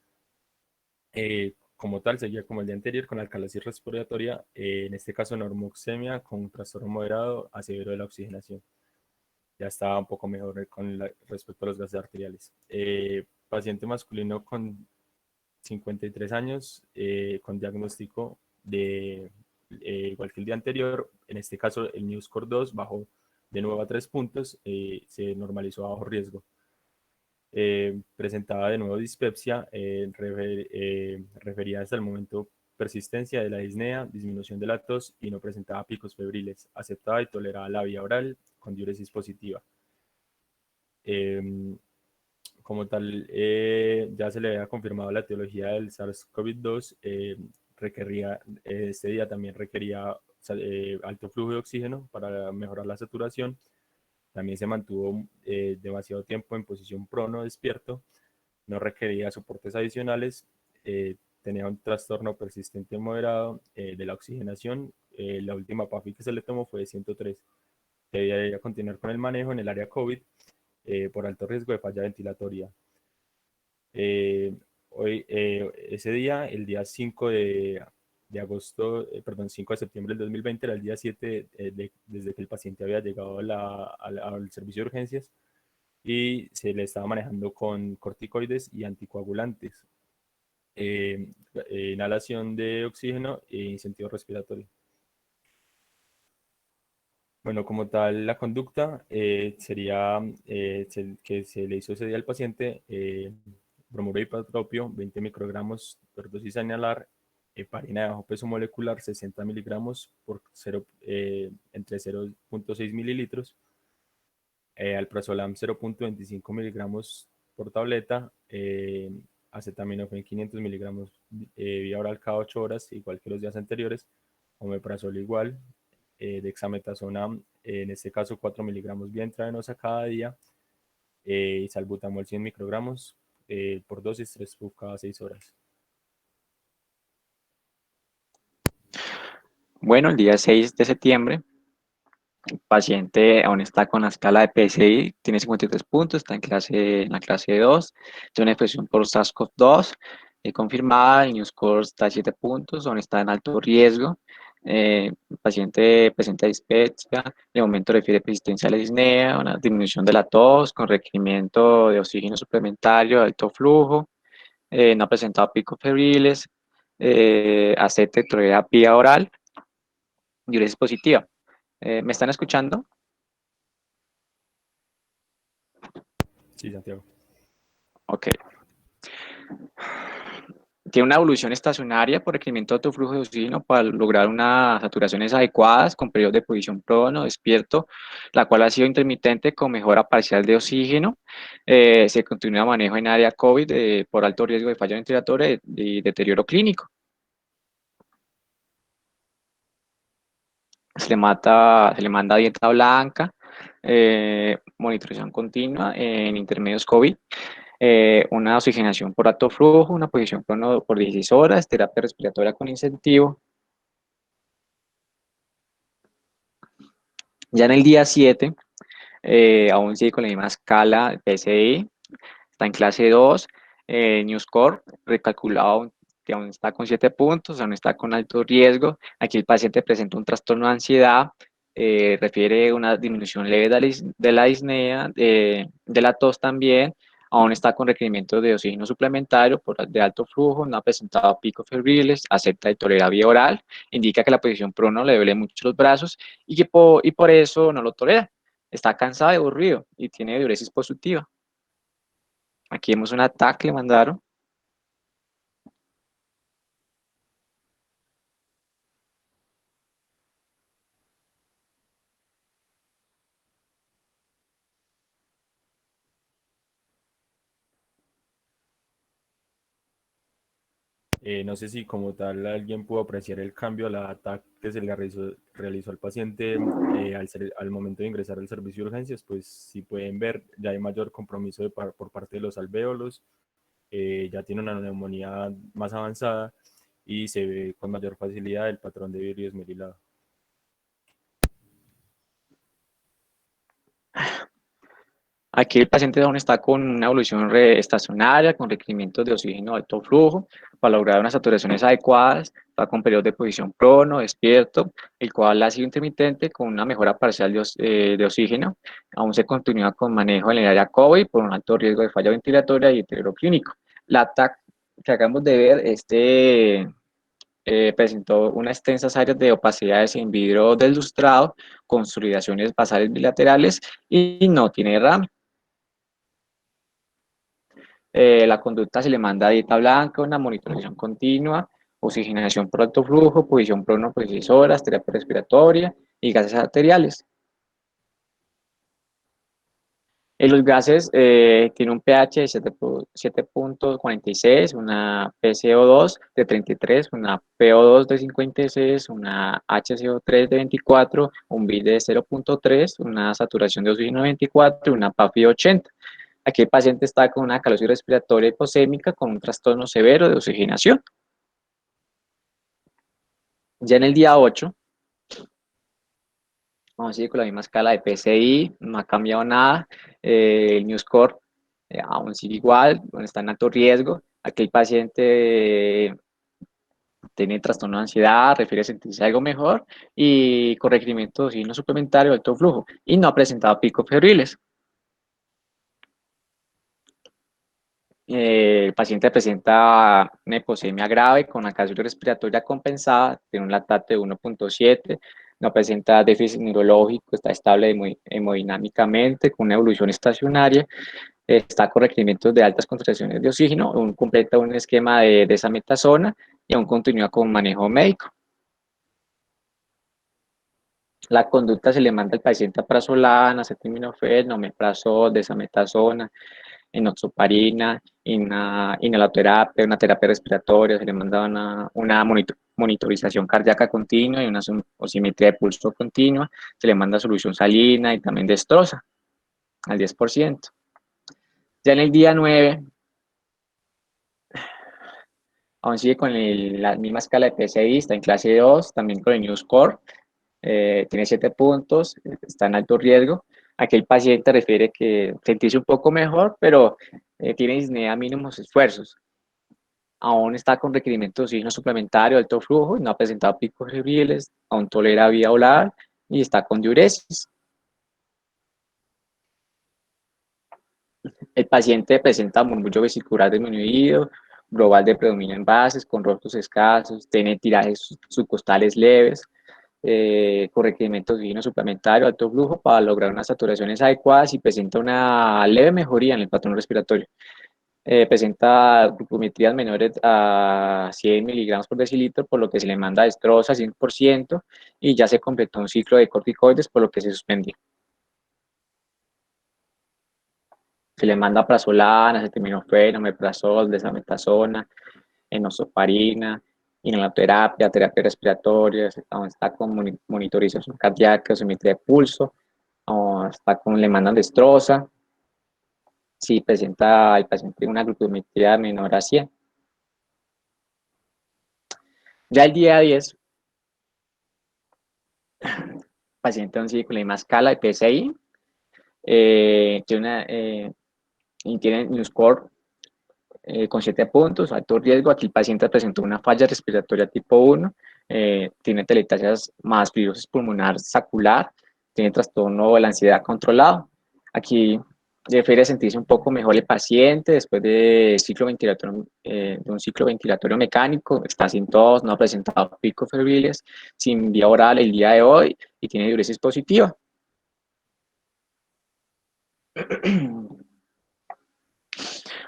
Speaker 1: Como tal, seguía como el día anterior con alcalosis respiratoria, en este caso normoxemia con trastorno moderado a severo de la oxigenación. Ya estaba un poco mejor respecto a los gases arteriales. Paciente masculino con 53 años, con diagnóstico igual que el día anterior. En este caso, el New Score 2 bajó de nuevo a 3 puntos, se normalizó a bajo riesgo. Presentaba de nuevo dispepsia, refería hasta el momento persistencia de la disnea, disminución de la tos y no presentaba picos febriles. Aceptaba y toleraba la vía oral con diuresis positiva. Como tal, ya se le había confirmado la etiología del SARS-CoV-2, este día también requería alto flujo de oxígeno para mejorar la saturación. También se mantuvo demasiado tiempo en posición prono despierto, no requería soportes adicionales, tenía un trastorno persistente moderado de la oxigenación. La última PAFI que se le tomó fue de 103. Debía continuar con el manejo en el área COVID por alto riesgo de falla ventilatoria. Ese día, el día 5 de agosto, perdón, 5 de septiembre del 2020, era el día 7 desde que el paciente había llegado al servicio de urgencias, y se le estaba manejando con corticoides y anticoagulantes, inhalación de oxígeno e incentivo respiratorio. Bueno, como tal, la conducta sería que se le hizo ese día al paciente bromuro de hipotropio, 20 microgramos por dosis anular, heparina de bajo peso molecular, 60 miligramos entre 0.6 mililitros, alprazolam 0.25 miligramos por tableta, acetaminofén 500 miligramos vía oral cada 8 horas, igual que los días anteriores, omeprazol igual, dexametasona, en este caso 4 miligramos vía intravenosa cada día, y salbutamol 100 microgramos por dosis, 3 puff cada 6 horas.
Speaker 5: Bueno, el día 6 de septiembre, el paciente aún está con la escala de PSI, tiene 53 puntos, está en la clase 2, tiene una infección por SARS-CoV-2 confirmada, el New Score está a 7 puntos, aún está en alto riesgo. El paciente presenta dispepsia, de momento refiere persistencia de la disnea, una disminución de la tos con requerimiento de oxígeno suplementario de alto flujo, no ha presentado picos febriles, acepta y tolera vía oral, diuresis positiva. ¿Me están escuchando?
Speaker 1: Sí, Santiago.
Speaker 5: Ok. Tiene una evolución estacionaria por requerimiento de alto flujo de oxígeno para lograr unas saturaciones adecuadas con periodos de posición prono, despierto, la cual ha sido intermitente con mejora parcial de oxígeno. Se continúa manejo en área COVID por alto riesgo de falla ventilatoria y deterioro clínico. Se le manda dieta blanca, monitorización continua en intermedios COVID, una oxigenación por alto flujo, una posición por 16 horas, terapia respiratoria con incentivo. Ya en el día 7, aún sigue con la misma escala PCI, está en clase 2, Newscore, recalculado que aún está con 7 puntos, aún está con alto riesgo. Aquí el paciente presenta un trastorno de ansiedad, refiere una disminución leve de la disnea, de la tos también, aún está con requerimiento de oxígeno suplementario de alto flujo, no ha presentado picos febriles, acepta y tolera vía oral, indica que la posición prono le duele mucho los brazos y por eso no lo tolera. Está cansado y aburrido y tiene diuresis positiva. Aquí vemos un ataque, le mandaron.
Speaker 1: No sé si como tal alguien pudo apreciar el cambio a la ATAC que se le realizó al paciente al momento de ingresar al servicio de urgencias. Pues si pueden ver, ya hay mayor compromiso por parte de los alvéolos, ya tiene una neumonía más avanzada y se ve con mayor facilidad el patrón de vidrio esmerilado.
Speaker 5: Aquí el paciente aún está con una evolución estacionaria, con requerimientos de oxígeno de alto flujo, para lograr unas saturaciones adecuadas, está con periodos de posición prono, despierto, el cual ha sido intermitente con una mejora parcial de oxígeno. Aún se continúa con manejo en el área COVID por un alto riesgo de falla ventilatoria y deterioro clínico. La TAC que acabamos de ver, presentó unas extensas áreas de opacidades en vidrio deslustrado, consolidaciones basales bilaterales y no tiene RAM. La conducta se le manda dieta blanca, una monitorización continua, oxigenación por alto flujo, posición prono por 16 horas, terapia respiratoria y gases arteriales. En los gases tiene un pH de 7.46, una PCO2 de 33, una PO2 de 56, una HCO3 de 24, un BID de 0.3, una saturación de oxígeno de 24 y una PAFI de 80. Aquí el paciente está con una calosio respiratoria hiposémica con un trastorno severo de oxigenación. Ya en el día 8, vamos a seguir con la misma escala de PCI, no ha cambiado nada. El Newscore aún sigue igual, está en alto riesgo. Aquí el paciente tiene trastorno de ansiedad, refiere sentirse algo mejor y con requerimiento de oxígeno suplementario de alto flujo y no ha presentado picos febriles. El paciente presenta una hipoxemia grave con una calcio respiratoria compensada, tiene un lactate de 1.7, no presenta déficit neurológico, está estable hemodinámicamente, con una evolución estacionaria, está con requerimientos de altas concentraciones de oxígeno, completa un esquema de desametasona y aún continúa con manejo médico. La conducta se le manda al paciente aprazolam, acetaminofén, omeprazol, desametasona, enoxaparina, inhaloterapia, una terapia respiratoria, se le manda una monitorización cardíaca continua y una oximetría de pulso continua, se le manda solución salina y también destroza al 10%. Ya en el día 9, aún sigue con la misma escala de PCI, está en clase 2, también con el Newscore, tiene 7 puntos, está en alto riesgo. Aquí el paciente refiere que sentirse un poco mejor, pero tiene disnea a mínimos esfuerzos. Aún está con requerimiento de oxígeno suplementario, alto flujo, no ha presentado picos febriles, aún tolera vía oral y está con diuresis. El paciente presenta murmullo vesicular disminuido, global de predominio en bases, con rostros escasos, tiene tirajes subcostales leves, con requerimiento de oxígeno suplementario, alto flujo, para lograr unas saturaciones adecuadas y presenta una leve mejoría en el patrón respiratorio. presenta glucometrías menores a 100 miligramos por decilitro, por lo que se le manda destroza 100% y ya se completó un ciclo de corticoides, por lo que se suspendió. Se le manda prazolana, acetaminofén, omeprazol, desametasona, enoxaparina, inhaloterapia, terapia respiratoria, está con monitorización cardíaca, oximetría de pulso, está con, le mandan destroza, si presenta el paciente una glucometría menor a 100. Ya el día 10, paciente con la misma escala de PSI, tiene un score con 7 puntos, alto riesgo. Aquí el paciente presentó una falla respiratoria tipo 1, tiene teletasias más fibrosis pulmonar sacular, tiene trastorno de la ansiedad controlado. Aquí debería sentirse un poco mejor el paciente después de un ciclo ventilatorio mecánico, está sin tos, no ha presentado picos febriles, sin vía oral el día de hoy y tiene diuresis positiva.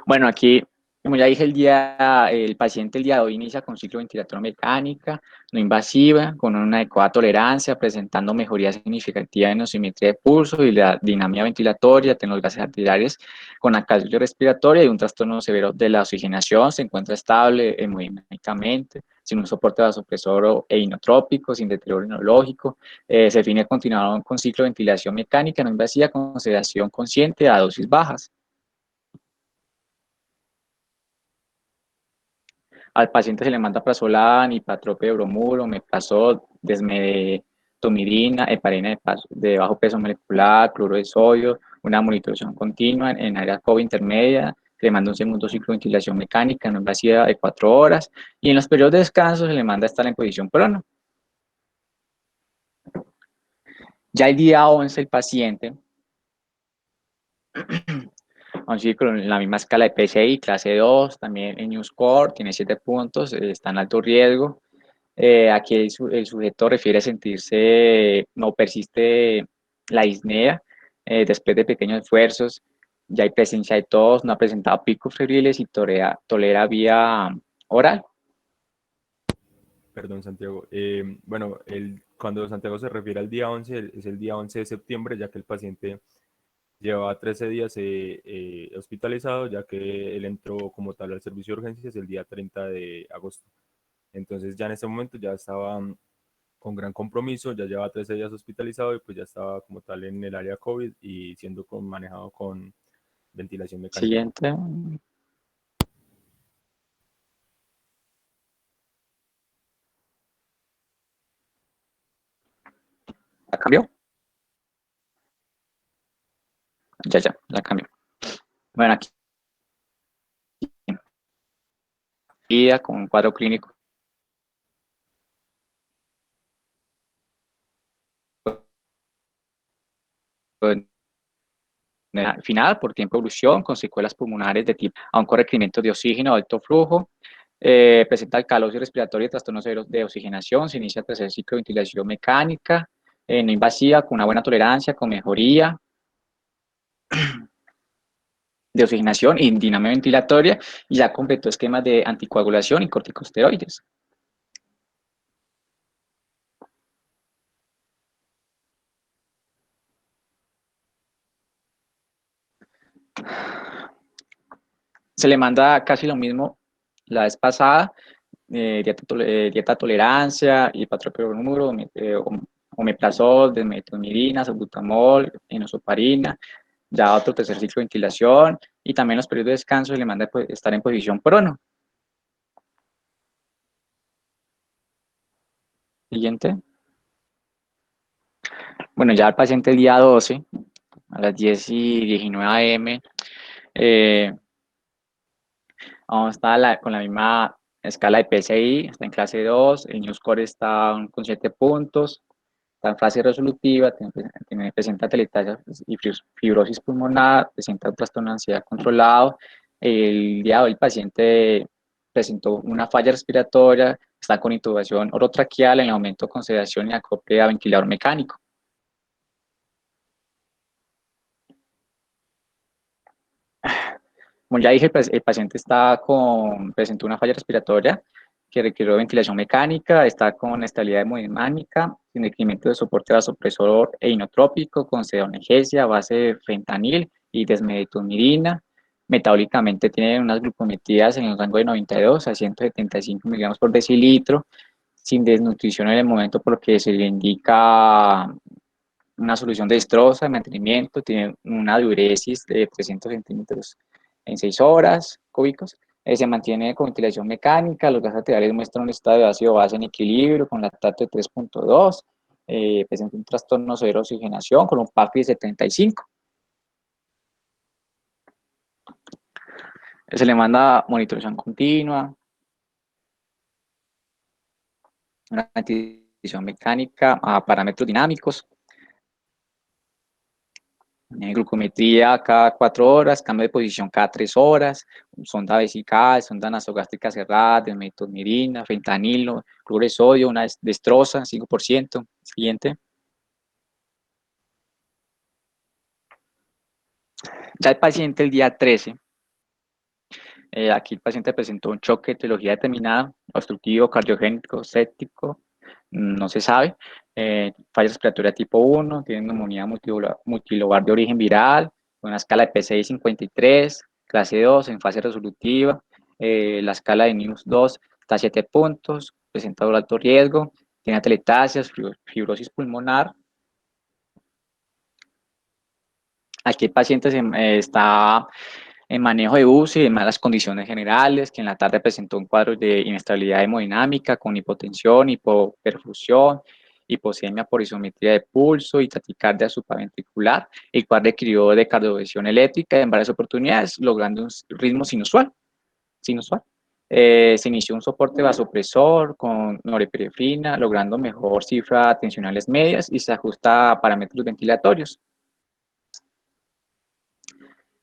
Speaker 5: Bueno, aquí, como ya dije, el paciente el día de hoy inicia con ciclo ventilatorio mecánica, no invasiva, con una adecuada tolerancia, presentando mejoría significativa en osimetría de pulso y la dinamia ventilatoria, en los gases arteriales con acacia respiratoria y un trastorno severo de la oxigenación, se encuentra estable hemodinámicamente, sin un soporte vasopresor e inotrópico, sin deterioro inmunológico, se define continuado con ciclo de ventilación mecánica no invasiva con sedación consciente a dosis bajas. Al paciente se le manda prazolam, ipratrope, bromuro, omeprazol, desmetomidina, heparina de bajo peso molecular, cloruro de sodio, una monitorización continua en área COVID intermedia, se le manda un segundo ciclo de ventilación mecánica no invasiva de 4 horas y en los periodos de descanso se le manda estar en posición prono. Ya el día 11 el paciente Así con la misma escala de PCI, clase 2, también en New Score, tiene 7 puntos, está en alto riesgo. Aquí el sujeto refiere a sentirse, no persiste la disnea después de pequeños esfuerzos, ya hay presencia de tos, no ha presentado picos febriles y tolera vía oral.
Speaker 1: Perdón, Santiago. Bueno, cuando Santiago se refiere al día 11, es el día 11 de septiembre, ya que el paciente llevaba 13 días hospitalizado, ya que él entró como tal al servicio de urgencias el día 30 de agosto. Entonces ya en ese momento ya estaba con gran compromiso, ya llevaba 13 días hospitalizado y pues ya estaba como tal en el área COVID y siendo manejado con ventilación mecánica.
Speaker 5: Siguiente. ¿La cambió? Ya, la cambió. Bueno, aquí con un cuadro clínico final por tiempo de evolución con secuelas pulmonares de tipo a un requerimiento de oxígeno de alto flujo, presenta alcalosis respiratoria y trastornos severos de oxigenación, se inicia el tercer ciclo de ventilación mecánica, no invasiva, con una buena tolerancia, con mejoría de oxigenación y dinamia ventilatoria, y ya completó esquemas de anticoagulación y corticosteroides. Se le manda casi lo mismo la vez pasada, dieta tolerancia, hipatropio omeprazol, desmetomidina, salbutamol, enoxaparina, ya otro tercer ciclo de ventilación y también los periodos de descanso se le manda estar en posición prono. Siguiente. Bueno, ya el paciente el día 12, a las 10:19 am, vamos a estar con la misma escala de PSI, está en clase 2, el New Score está con 7 puntos, está en fase resolutiva, presenta teletasias y fibrosis pulmonar, presenta un trastorno de ansiedad controlado. El día de hoy el paciente presentó una falla respiratoria, está con intubación orotraqueal en aumento con sedación y acople a ventilador mecánico. Como ya dije, el paciente presentó una falla respiratoria que requirió ventilación mecánica, está con estabilidad hemodinámica, sin requerimiento de soporte vasopresor e inotrópico, con sedonalgesia a base de fentanil y desmedetomidina. Metabólicamente tiene unas glucometrías en el rango de 92 a 175 miligramos por decilitro, sin desnutrición en el momento, por lo que se le indica una solución de destroza, de mantenimiento, tiene una diuresis de 300 centímetros en 6 horas cúbicos. Se mantiene con ventilación mecánica, los gases arteriales muestran un estado de ácido base en equilibrio con lactato de 3.2, presenta un trastorno severo de oxigenación con un PAFI de 75. Se le manda monitorización continua, una ventilación mecánica a parámetros dinámicos, glucometría cada 4 horas, cambio de posición cada 3 horas, sonda vesical, sonda nasogástrica cerrada, desmedetomidina, fentanilo, cloruro de sodio, una destroza, 5%. Siguiente. Ya el paciente el día 13, aquí el paciente presentó un choque de etiología determinada, obstructivo, cardiogénico, séptico, no se sabe, falla respiratoria tipo 1, tiene neumonía multilobar de origen viral, una escala de PCI 53, clase 2 en fase resolutiva, la escala de NIUS 2 está a 7 puntos, presenta alto riesgo, tiene atelectasias, fibrosis pulmonar. Aquí el paciente está en manejo de UCI de malas condiciones generales, que en la tarde presentó un cuadro de inestabilidad hemodinámica con hipotensión, hipoperfusión, hiposemia por isometría de pulso y taticardia supraventricular, el cual requirió de cardioversión eléctrica en varias oportunidades, logrando un ritmo sinusual. Se inició un soporte vasopresor con norepinefrina, logrando mejor cifras tensionales medias y se ajusta a parámetros ventilatorios.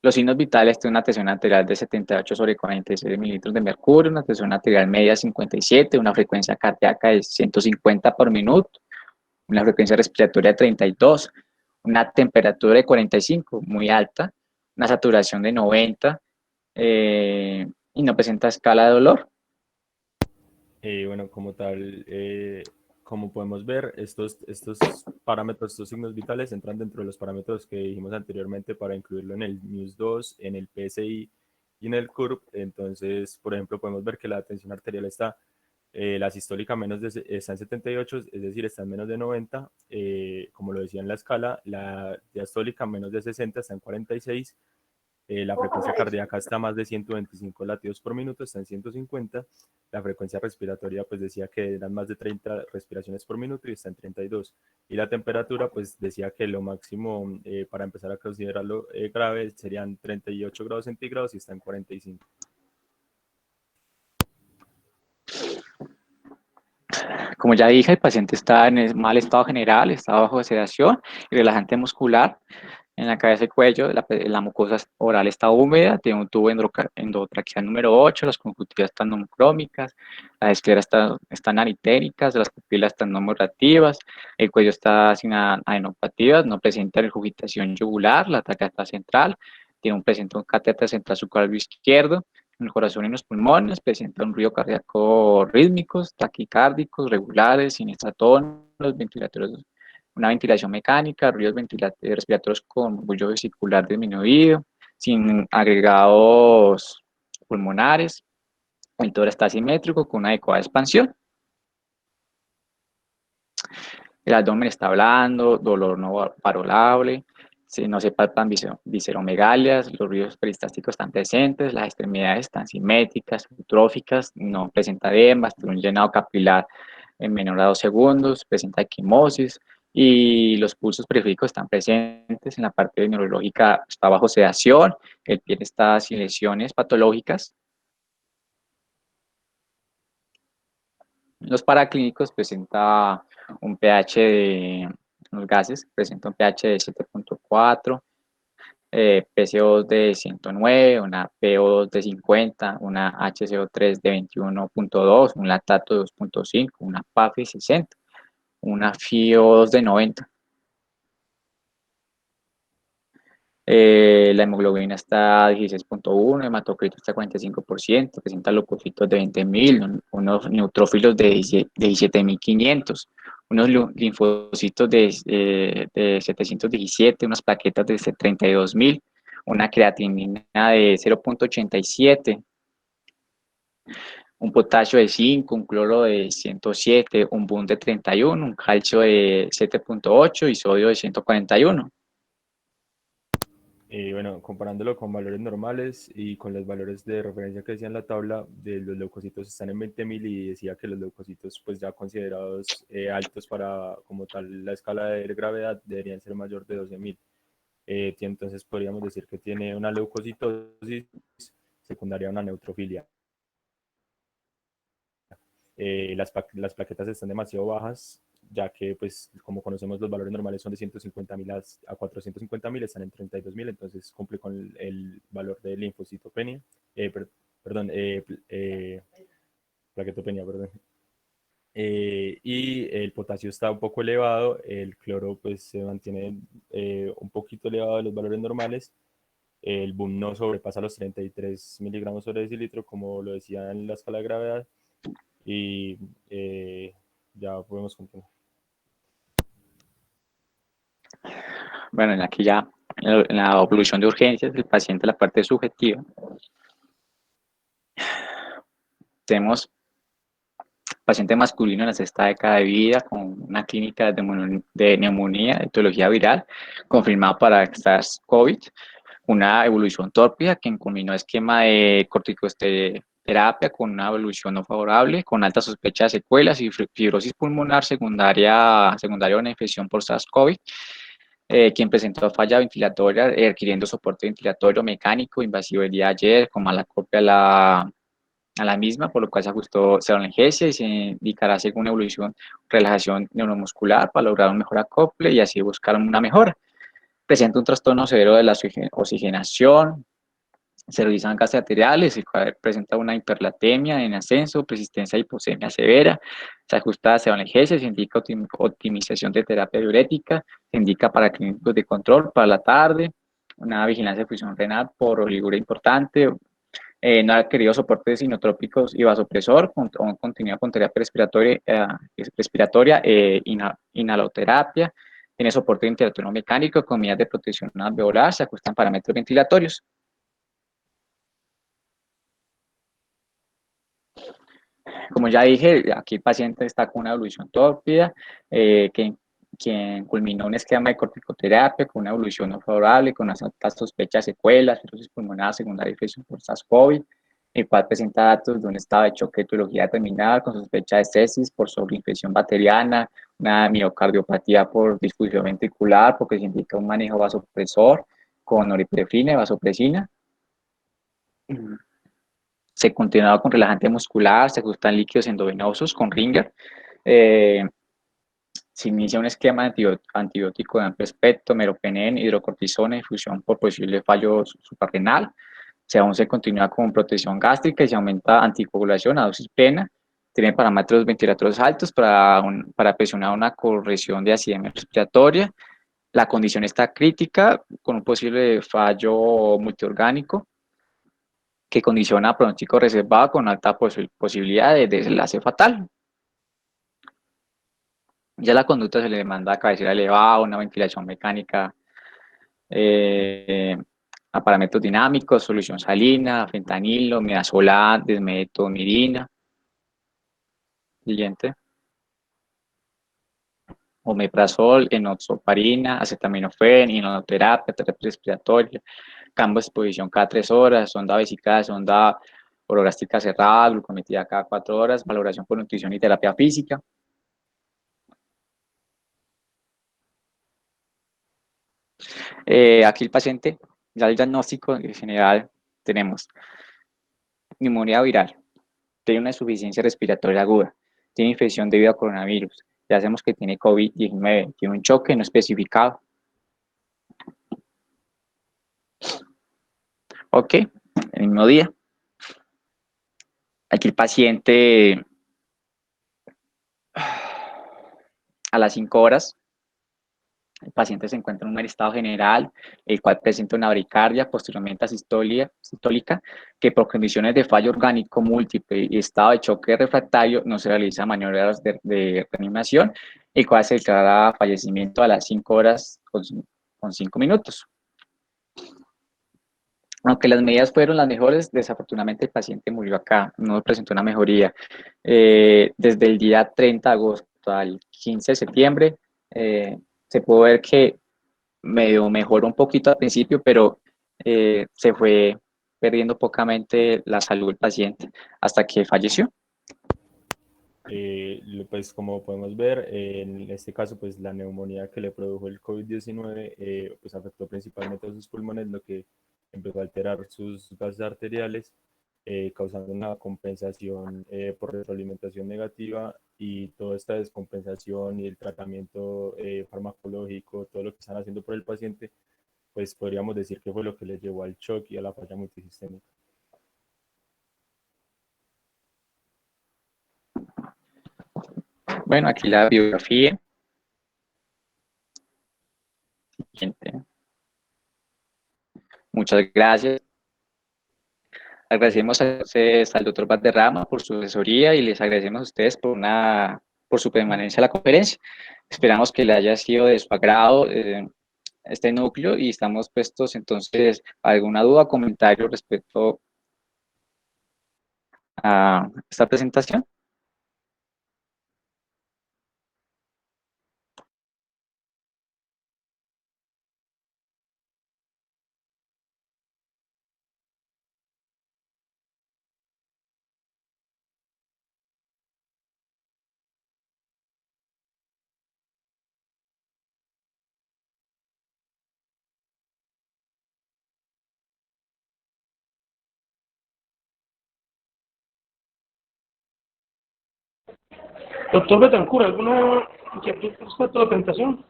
Speaker 5: Los signos vitales tienen una tensión arterial de 78 sobre 46 mililitros de mercurio, una tensión arterial media de 57, una frecuencia cardíaca de 150 por minuto, una frecuencia respiratoria de 32, una temperatura de 45, muy alta, una saturación de 90 y no presenta escala de dolor.
Speaker 1: Bueno, como tal, como podemos ver, estos parámetros, estos signos vitales entran dentro de los parámetros que dijimos anteriormente para incluirlo en el NIUS 2, en el PSI y en el CURB. Entonces, por ejemplo, podemos ver que la tensión arterial está, la sistólica está en 78, es decir, está en menos de 90, como lo decía en la escala, la diastólica menos de 60 está en 46, la frecuencia cardíaca está a más de 125 latidos por minuto, está en 150. La frecuencia respiratoria, pues decía que eran más de 30 respiraciones por minuto y está en 32. Y la temperatura, pues decía que lo máximo para empezar a considerarlo grave serían 38 grados centígrados y está en 45.
Speaker 5: Como ya dije, el paciente está en mal estado general, está bajo sedación y relajante muscular. En la cabeza y cuello, la mucosa oral está húmeda, tiene un tubo endotraqueal número 8, las conjuntivas están nomocrómicas, las escleras están aritéricas, las pupilas están nomoreactivas, el cuello está sin adenopatías, no presenta regurgitación yugular, la tráquea está central, presenta un catéter central subclavio izquierdo, en el corazón y en los pulmones, presenta un ruido cardíaco rítmicos, taquicárdicos, regulares, sinestratón, los ventilatorios, una ventilación mecánica, ruidos respiratorios con bullo vesicular disminuido, sin agregados pulmonares, el tórax está asimétrico con una adecuada expansión. El abdomen está blando, dolor no parolable, no se palpan visceromegalias, los ruidos peristásticos están presentes, las extremidades están simétricas, eutróficas, no presenta edemas, tiene un llenado capilar en menor a 2 segundos, presenta equimosis y los pulsos periféricos están presentes. En la parte neurológica está bajo sedación, el pie está sin lesiones patológicas. Los paraclínicos presenta un pH de los gases, presenta un pH de 7.4, PCO2 de 109, una PO2 de 50, una HCO3 de 21.2, un lactato de 2.5, una PAFI 60, una FiO2 de 90. La hemoglobina está a 16.1, hematocrito está a 45%, presenta leucocitos de 20.000, unos neutrófilos de 17.500, unos linfocitos de 717, unas plaquetas de 32.000, una creatinina de 0.87, un potasio de 5, un cloro de 107, un BUN de 31, un calcio de 7.8 y sodio de 141.
Speaker 1: Bueno, comparándolo con valores normales y con los valores de referencia que decía en la tabla, de los leucocitos están en 20.000 y decía que los leucocitos pues ya considerados altos para como tal la escala de gravedad deberían ser mayor de 12.000. Entonces podríamos decir que tiene una leucocitosis secundaria a una neutrofilia. Las plaquetas están demasiado bajas, ya que, pues, como conocemos, los valores normales son de 150.000 a 450.000, están en 32.000, entonces cumple con el valor de linfocitopenia, perdón, plaquetopenia, perdón. Y el potasio está un poco elevado, el cloro pues se mantiene un poquito elevado de los valores normales, el boom no sobrepasa los 33 miligramos sobre decilitro, como lo decía en la escala de gravedad, y ya podemos continuar.
Speaker 5: Bueno, aquí ya en la evolución de urgencias del paciente, la parte subjetiva, tenemos paciente masculino en la sexta década de vida con una clínica de neumonía, de etiología viral, confirmada para SARS-CoV, una evolución tórpida que combinó esquema de corticosterapia con una evolución no favorable, con alta sospecha de secuelas y fibrosis pulmonar secundaria a una infección por SARS-CoV, quien presentó falla ventilatoria requiriendo soporte ventilatorio mecánico invasivo el día de ayer, con mala copia a la misma, por lo cual se analgesia y se indicará según evolución relajación neuromuscular para lograr un mejor acople y así buscar una mejora. Presenta un trastorno severo de la oxigenación, se realizan gases arteriales, el cual presenta una hiperlatemia en ascenso, persistencia de hiposemia severa, se ajusta a analgesia, se indica optimización de terapia diurética, se indica para clínicos de control para la tarde, una vigilancia de función renal por oliguria importante, no ha requerido soportes sinotrópicos y vasopresor, continuidad con terapia respiratoria inhaloterapia, tiene soporte de ventilatorio mecánico con medidas de protección alveolar, se ajustan parámetros ventilatorios. Como ya dije, aquí el paciente está con una evolución tórpida, quien culminó un esquema de corticoterapia con una evolución no favorable, con unas altas sospechas de secuelas, fibrosis pulmonar secundaria infección por SARS-CoV, el cual presenta datos de un estado de choque de etiología terminal con sospecha de sepsis por sobreinfección bacteriana, una miocardiopatía por disfunción ventricular, porque se indica un manejo vasopresor con noripinefrina y vasopresina. Se continúa con relajante muscular, se ajustan líquidos endovenosos con Ringer. Se inicia un esquema antibiótico de amplio espectro, meropenem, hidrocortisona, infusión por posible fallo suprarrenal. Aún se continúa con protección gástrica y se aumenta anticoagulación a dosis plena. Tiene parámetros ventilatorios altos para presionar una corrección de acidemia respiratoria. La condición está crítica con un posible fallo multiorgánico que condiciona pronóstico reservado con alta posibilidad de desenlace fatal. Ya la conducta se le demanda cabecera elevada, una ventilación mecánica a parámetros dinámicos, solución salina, fentanilo, midazolam, desmetonidina. Siguiente. Omeprazol, enoxaparina, acetaminofén, inhaloterapia, terapia respiratoria, cambio de exposición cada 3 horas, sonda vesical, sonda orogástrica cerrada, glucometría cada 4 horas, valoración por nutrición y terapia física. Aquí el paciente, ya el diagnóstico en general, tenemos neumonía viral, tiene una insuficiencia respiratoria aguda, tiene infección debido a coronavirus, ya sabemos que tiene COVID-19, tiene un choque no especificado. Ok, el mismo día. Aquí el paciente a las 5 horas El paciente se encuentra en un mal estado general, el cual presenta una bradicardia, posteriormente sistólica, que por condiciones de fallo orgánico múltiple y estado de choque refractario no se realizan maniobras de reanimación, el cual se declara fallecimiento a las 5 horas con 5 minutos. Aunque las medidas fueron las mejores, desafortunadamente el paciente murió acá, no presentó una mejoría. Desde el día 30 de agosto al 15 de septiembre, se pudo ver que medio mejoró un poquito al principio, pero se fue perdiendo pocamente la salud del paciente hasta que falleció.
Speaker 1: Pues como podemos ver, en este caso, pues la neumonía que le produjo el COVID-19 pues afectó principalmente a sus pulmones, lo que empezó a alterar sus gases arteriales, causando una compensación por retroalimentación negativa, y toda esta descompensación y el tratamiento farmacológico, todo lo que están haciendo por el paciente, pues podríamos decir que fue lo que le llevó al shock y a la falla multisistémica.
Speaker 5: Bueno, aquí la biografía. Siguiente. Muchas gracias. Agradecemos al doctor Valderrama por su asesoría y les agradecemos a ustedes por su permanencia en la conferencia. Esperamos que le haya sido de su agrado este núcleo y estamos puestos entonces a alguna duda o comentario respecto a esta presentación.
Speaker 7: Doctor Betancur, ¿alguna inquietud respecto a la presentación?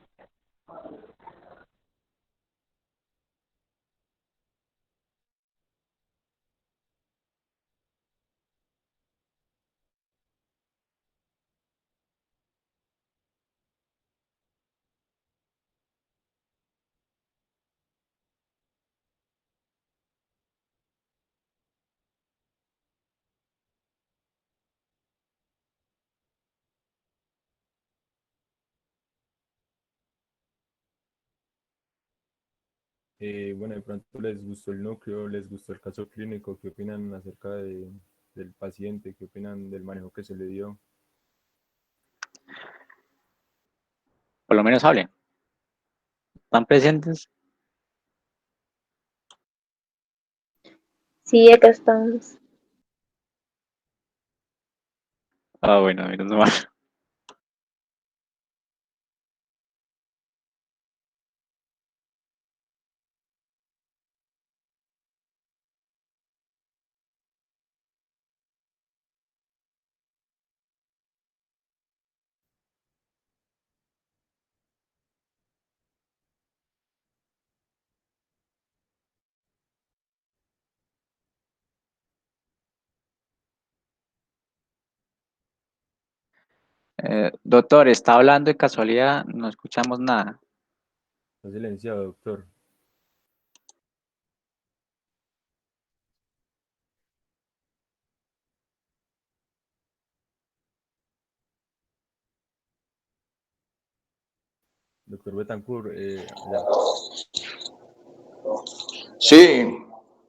Speaker 1: Bueno, de pronto les gustó el núcleo, les gustó el caso clínico. ¿Qué opinan acerca del paciente? ¿Qué opinan del manejo que se le dio?
Speaker 5: Por lo menos hablen. ¿Están presentes?
Speaker 8: Sí, acá estamos.
Speaker 5: Ah, bueno, menos mal. Doctor, ¿está hablando de casualidad? No escuchamos nada.
Speaker 1: Está silenciado, doctor. Doctor Betancourt, allá.
Speaker 9: Sí,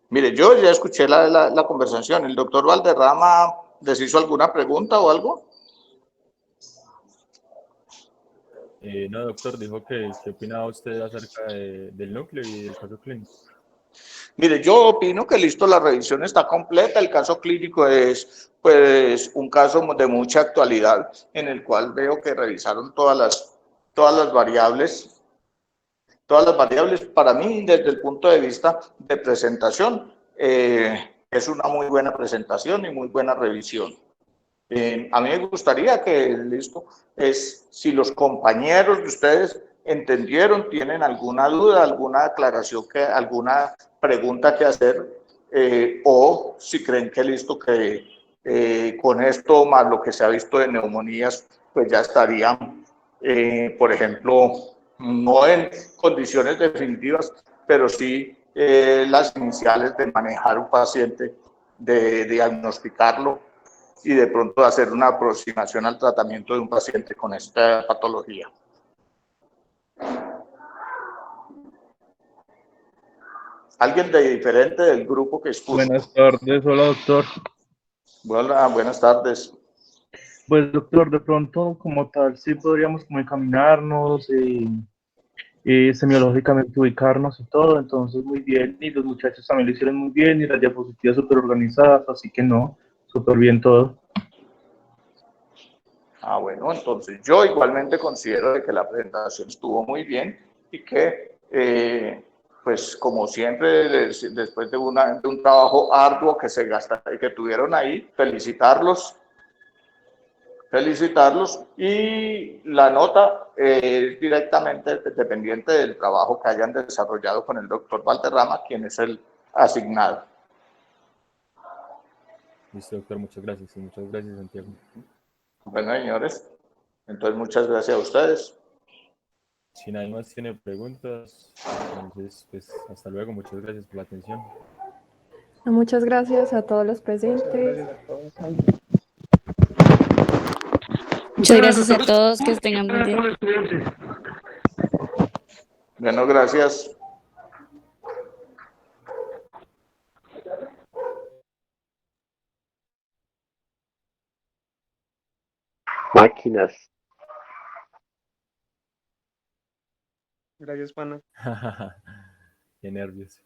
Speaker 9: mire, yo ya escuché la conversación. ¿El doctor Valderrama les hizo alguna pregunta o algo?
Speaker 1: No, doctor, dijo que ¿qué opinaba usted acerca del núcleo y del caso clínico?
Speaker 9: Mire, yo opino que listo, la revisión está completa. El caso clínico es pues un caso de mucha actualidad en el cual veo que revisaron todas las variables. Todas las variables, para mí, desde el punto de vista de presentación, es una muy buena presentación y muy buena revisión. A mí me gustaría que, listo, si los compañeros de ustedes entendieron, tienen alguna duda, alguna aclaración, alguna pregunta que hacer, o si creen que listo, que con esto más lo que se ha visto de neumonías, pues ya estarían, por ejemplo, no en condiciones definitivas, pero sí las iniciales de manejar un paciente, de diagnosticarlo y de pronto hacer una aproximación al tratamiento de un paciente con esta patología. ¿Alguien de diferente del grupo que expuso?
Speaker 8: Buenas tardes, hola doctor.
Speaker 9: Hola, buenas tardes.
Speaker 8: Pues doctor, de pronto como tal sí podríamos como encaminarnos y semiológicamente ubicarnos y todo, entonces muy bien, y los muchachos también lo hicieron muy bien y las diapositivas súper organizadas, así que no, súper bien todo.
Speaker 9: Bueno, entonces yo igualmente considero de que la presentación estuvo muy bien y que, pues como siempre, después de un trabajo arduo que se gasta y que tuvieron ahí, felicitarlos y la nota es directamente dependiente del trabajo que hayan desarrollado con el doctor Valderrama, quien es el asignado.
Speaker 1: Listo, doctor, muchas gracias. Y muchas gracias, Santiago.
Speaker 9: Bueno, señores, entonces muchas gracias a ustedes.
Speaker 1: Si nadie más tiene preguntas, entonces, pues hasta luego. Muchas gracias por la atención.
Speaker 2: Muchas gracias a todos los presentes.
Speaker 6: Gracias a todos.
Speaker 3: Muchas gracias a todos, que tengan buen día.
Speaker 9: Bueno, gracias.
Speaker 10: Máquinas.
Speaker 6: Gracias, pana.
Speaker 1: Qué nervios.